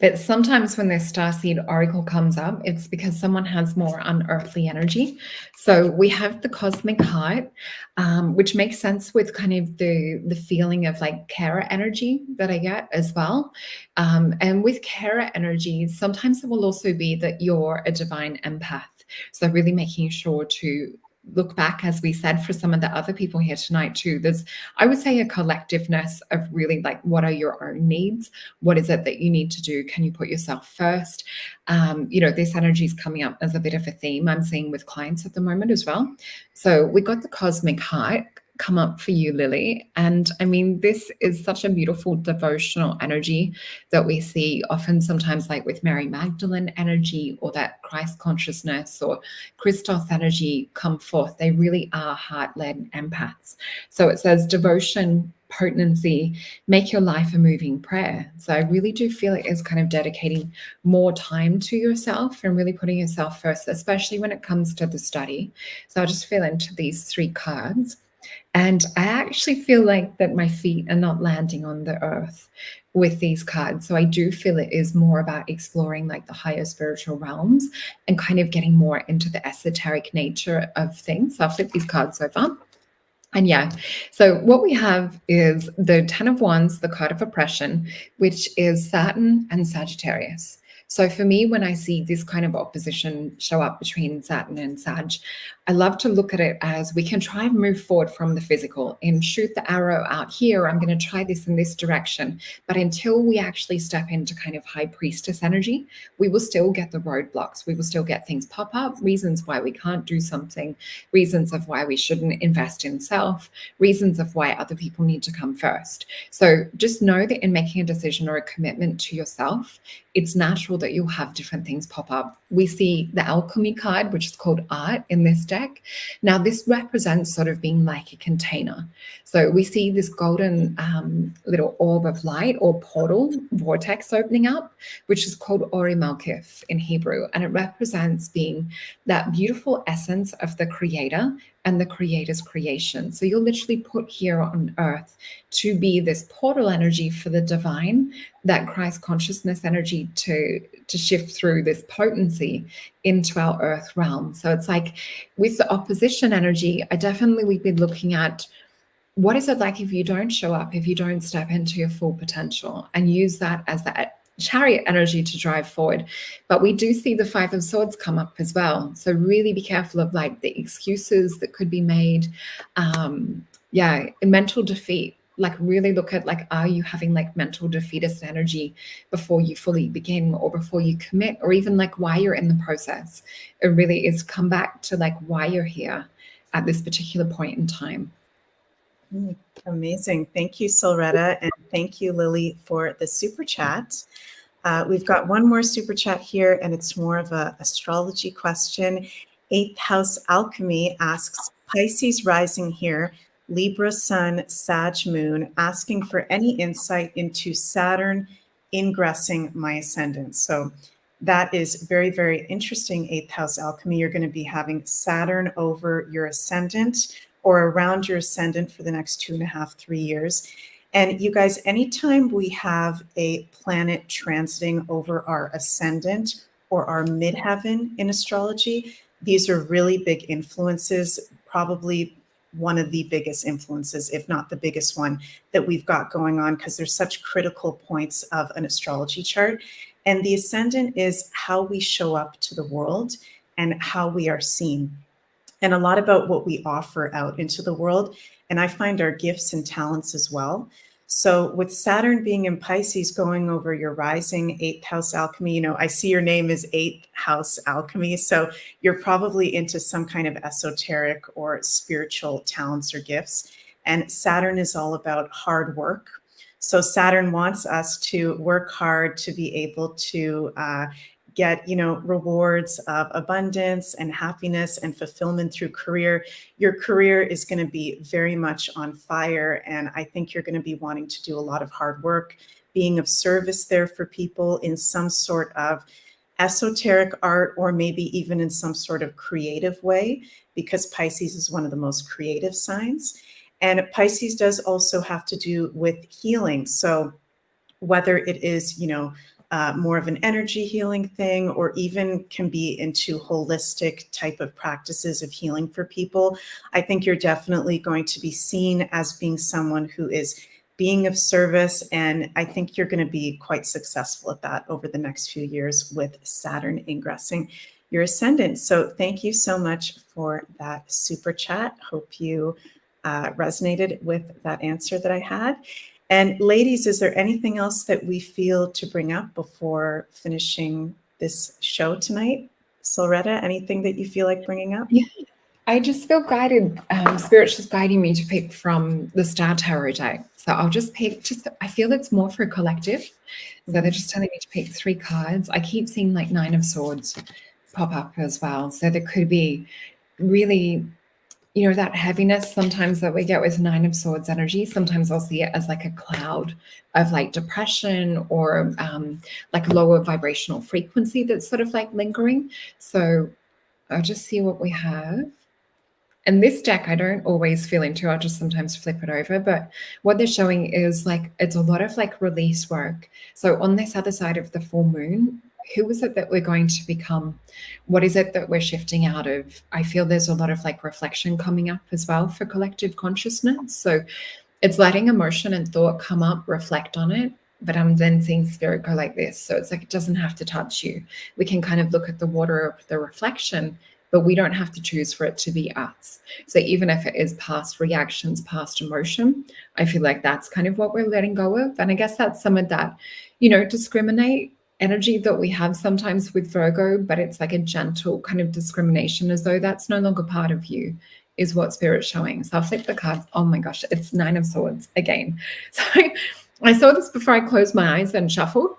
But sometimes when this starseed oracle comes up, it's because someone has more unearthly energy. So we have the cosmic heart, which makes sense with kind of the feeling of like carer energy that I get as well. And with carer energy, sometimes it will also be that you're a divine empath. So really making sure to look back, as we said, for some of the other people here tonight too, there's, I would say, a collectiveness of really like, what are your own needs? What is it that you need to do? Can you put yourself first? You know, this energy is coming up as a bit of a theme I'm seeing with clients at the moment as well. So we got the cosmic heart come up for you, Lily. And I mean, this is such a beautiful devotional energy that we see often sometimes like with Mary Magdalene energy, or that Christ consciousness or Christos energy come forth. They really are heart-led empaths. So it says devotion, potency, make your life a moving prayer. So I really do feel it is kind of dedicating more time to yourself and really putting yourself first, especially when it comes to the study. So I'll just feel into these 3 cards. And I actually feel like that my feet are not landing on the earth with these cards. So I do feel it is more about exploring like the higher spiritual realms and kind of getting more into the esoteric nature of things. So I'll flip these cards over. And yeah, so what we have is the 10 of Wands, the card of oppression, which is Saturn and Sagittarius. So for me, when I see this kind of opposition show up between Saturn and Sag, I love to look at it as we can try and move forward from the physical and shoot the arrow out here. I'm going to try this in this direction. But until we actually step into kind of high priestess energy, we will still get the roadblocks. We will still get things pop up, reasons why we can't do something, reasons of why we shouldn't invest in self, reasons of why other people need to come first. So just know that in making a decision or a commitment to yourself, it's natural that you'll have different things pop up. We see the alchemy card, which is called art in this deck. Now, this represents sort of being like a container. So we see this golden little orb of light or portal vortex opening up, which is called Ori Malkith in Hebrew. And it represents being that beautiful essence of the creator and the creator's creation. So you're literally put here on earth to be this portal energy for the divine, that Christ consciousness energy to shift through this potency into our earth realm. So it's like with the opposition energy, I definitely we've been looking at what is it like if you don't show up, if you don't step into your full potential, and use that as that chariot energy to drive forward. But we do see the Five of Swords come up as well. So really be careful of like the excuses that could be made. Mental defeat. Like really look at like, are you having like mental defeatist energy before you fully begin or before you commit, or even like why you're in the process? It really is come back to like why you're here at this particular point in time. Amazing. Thank you, Solretta. And thank you, Lily, for the super chat. We've got one more super chat here, and it's more of an astrology question. 8th House Alchemy asks, Pisces rising here, Libra Sun, Sag Moon, asking for any insight into Saturn ingressing my ascendant. So that is very, very interesting, 8th House Alchemy. You're going to be having Saturn over your ascendant or around your ascendant for the next 2.5, 3 years. And you guys, anytime we have a planet transiting over our ascendant or our midheaven in astrology, these are really big influences, probably one of the biggest influences, if not the biggest one that we've got going on, because there's such critical points of an astrology chart. And the ascendant is how we show up to the world and how we are seen, and a lot about what we offer out into the world. And I find our gifts and talents as well. So with Saturn being in Pisces going over your rising 8th house alchemy, you know, I see your name is 8th house alchemy. So you're probably into some kind of esoteric or spiritual talents or gifts. And Saturn is all about hard work. So Saturn wants us to work hard to be able to get, you know, rewards of abundance and happiness and fulfillment through career. Your career is going to be very much on fire. And I think you're going to be wanting to do a lot of hard work, being of service there for people in some sort of esoteric art, or maybe even in some sort of creative way, because Pisces is one of the most creative signs. And Pisces does also have to do with healing. So whether it is, you know, more of an energy healing thing, or even can be into holistic type of practices of healing for people, I think you're definitely going to be seen as being someone who is being of service. And I think you're going to be quite successful at that over the next few years with Saturn ingressing your ascendant. So thank you so much for that super chat. Hope you resonated with that answer that I had. And ladies, is there anything else that we feel to bring up before finishing this show tonight? Solretta, anything that you feel like bringing up? Yeah, I just feel guided. Spirit's just guiding me to pick from the Star Tarot deck. So I'll just pick, I feel it's more for a collective. So they're just telling me to pick 3 cards. I keep seeing like 9 of Swords pop up as well. So there could be really, you know, that heaviness sometimes that we get with 9 of Swords energy. Sometimes I'll see it as like a cloud of like depression or like a lower vibrational frequency that's sort of like lingering. So I'll just see what we have. And this deck, I don't always feel into. I'll just sometimes flip it over. But what they're showing is like, it's a lot of like release work. So on this other side of the full moon, who is it that we're going to become? What is it that we're shifting out of? I feel there's a lot of like reflection coming up as well for collective consciousness. So it's letting emotion and thought come up, reflect on it. But I'm then seeing spirit go like this. So it's like, it doesn't have to touch you. We can kind of look at the water of the reflection, but we don't have to choose for it to be us. So even if it is past reactions, past emotion, I feel like that's kind of what we're letting go of. And I guess that's some of that, you know, discriminate energy that we have sometimes with Virgo, but it's like a gentle kind of discrimination, as though that's no longer part of you, is what Spirit's showing. So I'll flip the cards. Oh my gosh, it's 9 of Swords again. So I saw this before I closed my eyes and shuffled.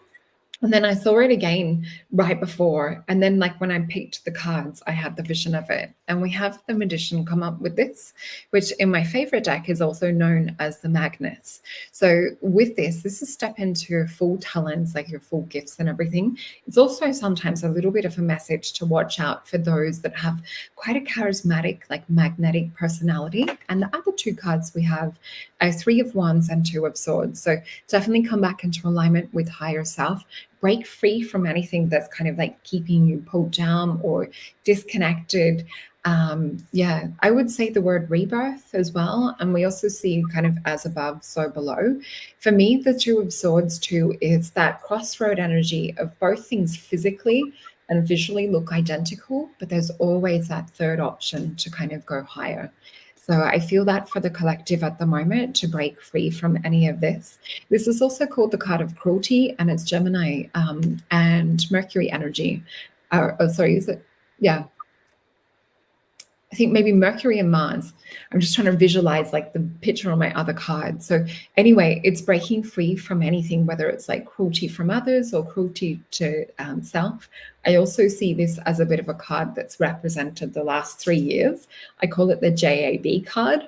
And then I saw it again right before. And then like when I picked the cards, I had the vision of it. And we have the Magician come up with this, which in my favorite deck is also known as the Magnus. So with this is step into your full talents, like your full gifts and everything. It's also sometimes a little bit of a message to watch out for those that have quite a charismatic, like magnetic personality. And the other 2 cards we have are 3 of Wands and 2 of Swords. So definitely come back into alignment with higher self. Break free from anything that's kind of like keeping you pulled down or disconnected. Yeah, I would say the word rebirth as well. And we also see kind of as above, so below. For me, the Two of Swords too is that crossroad energy of both things physically and visually look identical, but there's always that third option to kind of go higher. So I feel that for the collective at the moment to break free from any of this. This is also called the card of cruelty, and it's Gemini and Mercury energy. Oh, sorry, is it? Yeah, I think maybe Mercury and Mars. I'm just trying to visualize like the picture on my other card. So anyway, it's breaking free from anything, whether it's like cruelty from others or cruelty to self. I also see this as a bit of a card that's represented the last 3 years. I call it the JAB card.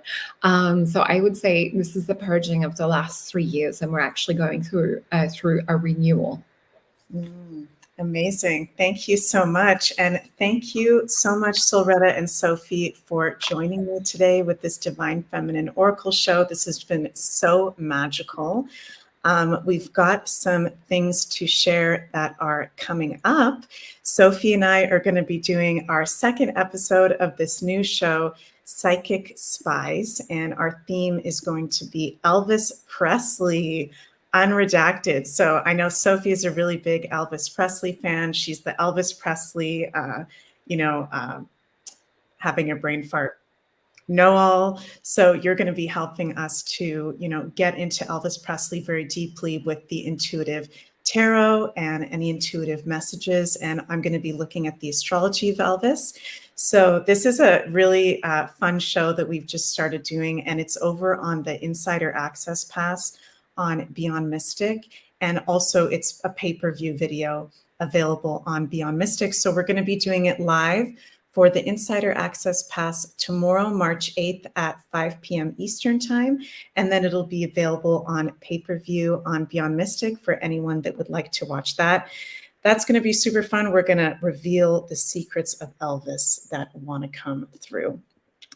So I would say this is the purging of the last 3 years, and we're actually going through a renewal. Amazing. Thank you so much. And thank you so much, Solretta and Sophie, for joining me today with this Divine Feminine Oracle show. This has been so magical. We've got some things to share that are coming up. Sophie and I are going to be doing our second episode of this new show, Psychic Spies, and our theme is going to be Elvis Presley. Unredacted. So I know Sophie is a really big Elvis Presley fan. She's the Elvis Presley, having a brain fart know-all. So you're going to be helping us to, get into Elvis Presley very deeply with the intuitive tarot and any intuitive messages. And I'm going to be looking at the astrology of Elvis. So this is a really fun show that we've just started doing, and it's over on the Insider Access Pass on Beyond Mystic, and also it's a pay-per-view video available on Beyond Mystic. So we're going to be doing it live for the Insider Access Pass tomorrow, March 8th at 5 p.m. Eastern Time, and then it'll be available on pay-per-view on Beyond Mystic for anyone that would like to watch that. That's going to be super fun. We're going to reveal the secrets of Elvis that want to come through.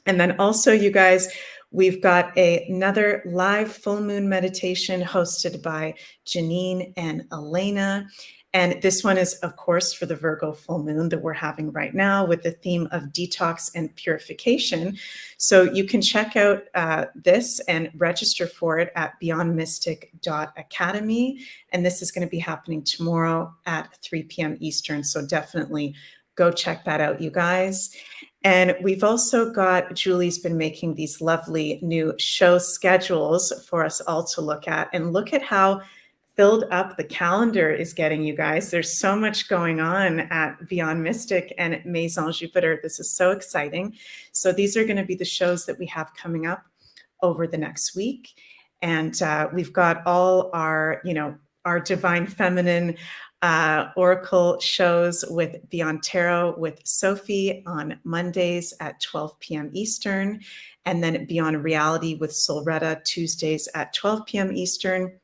And then also, you guys, we've got another live full moon meditation hosted by Janine and Elena. And this one is, of course, for the Virgo full moon that we're having right now with the theme of detox and purification. So you can check out this and register for it at beyondmystic.academy. And this is going to be happening tomorrow at 3 p.m. Eastern. So definitely go check that out, you guys. And we've also got, Julie's been making these lovely new show schedules for us all to look at, and look at how filled up the calendar is getting, you guys. There's so much going on at Beyond Mystic and at MAISON Jupiter. This is so exciting. So these are going to be the shows that we have coming up over the next week. And we've got all our, our Divine Feminine Oracle shows with Beyond Tarot with Sophie on Mondays at 12 p.m. Eastern, and then Beyond Reality with Solretta Tuesdays at 12 p.m. Eastern,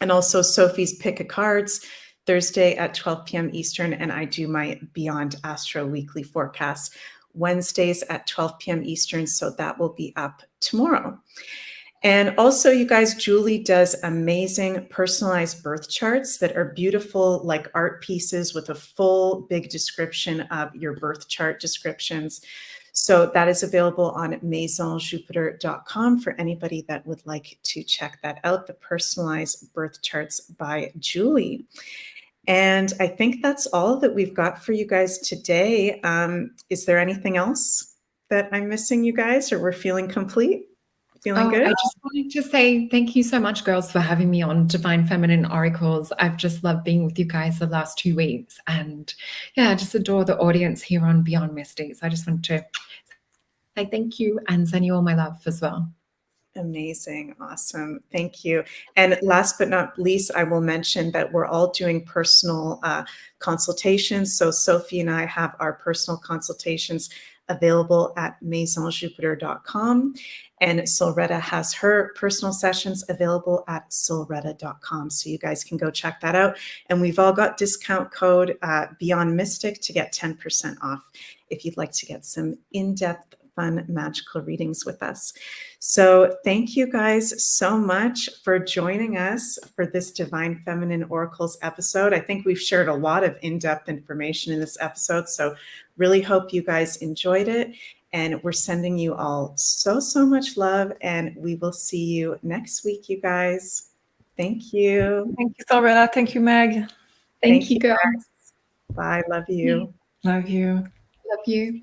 and also Sophie's Pick a Cards Thursday at 12 p.m. Eastern, and I do my Beyond Astro Weekly Forecast Wednesdays at 12 p.m. Eastern, so that will be up tomorrow. And also, you guys, Julie does amazing personalized birth charts that are beautiful, like art pieces with a full big description of your birth chart descriptions. So that is available on MAISONJupiter.com for anybody that would like to check that out, the personalized birth charts by Julie. And I think that's all that we've got for you guys today. Is there anything else that I'm missing, you guys, or we're feeling complete? Feeling good? I just wanted to say thank you so much, girls, for having me on Divine Feminine Oracles. I've just loved being with you guys the last 2 weeks. And yeah, I just adore the audience here on Beyond Mystic. So I just want to say thank you and send you all my love as well. Amazing. Awesome. Thank you. And last but not least, I will mention that we're all doing personal consultations. So Sophie and I have our personal consultations available at MAISONJupiter.com. And Solretta has her personal sessions available at solretta.com. So you guys can go check that out. And we've all got discount code Beyond Mystic to get 10% off if you'd like to get some in-depth fun, magical readings with us. So thank you guys so much for joining us for this Divine Feminine Oracles episode. I think we've shared a lot of in-depth information in this episode, so really hope you guys enjoyed it. And we're sending you all so, so much love, and we will see you next week, you guys. Thank you. Thank you, Sorella. Thank you, Meg. Thank you, girls. Bye. Love you. Love you. Love you.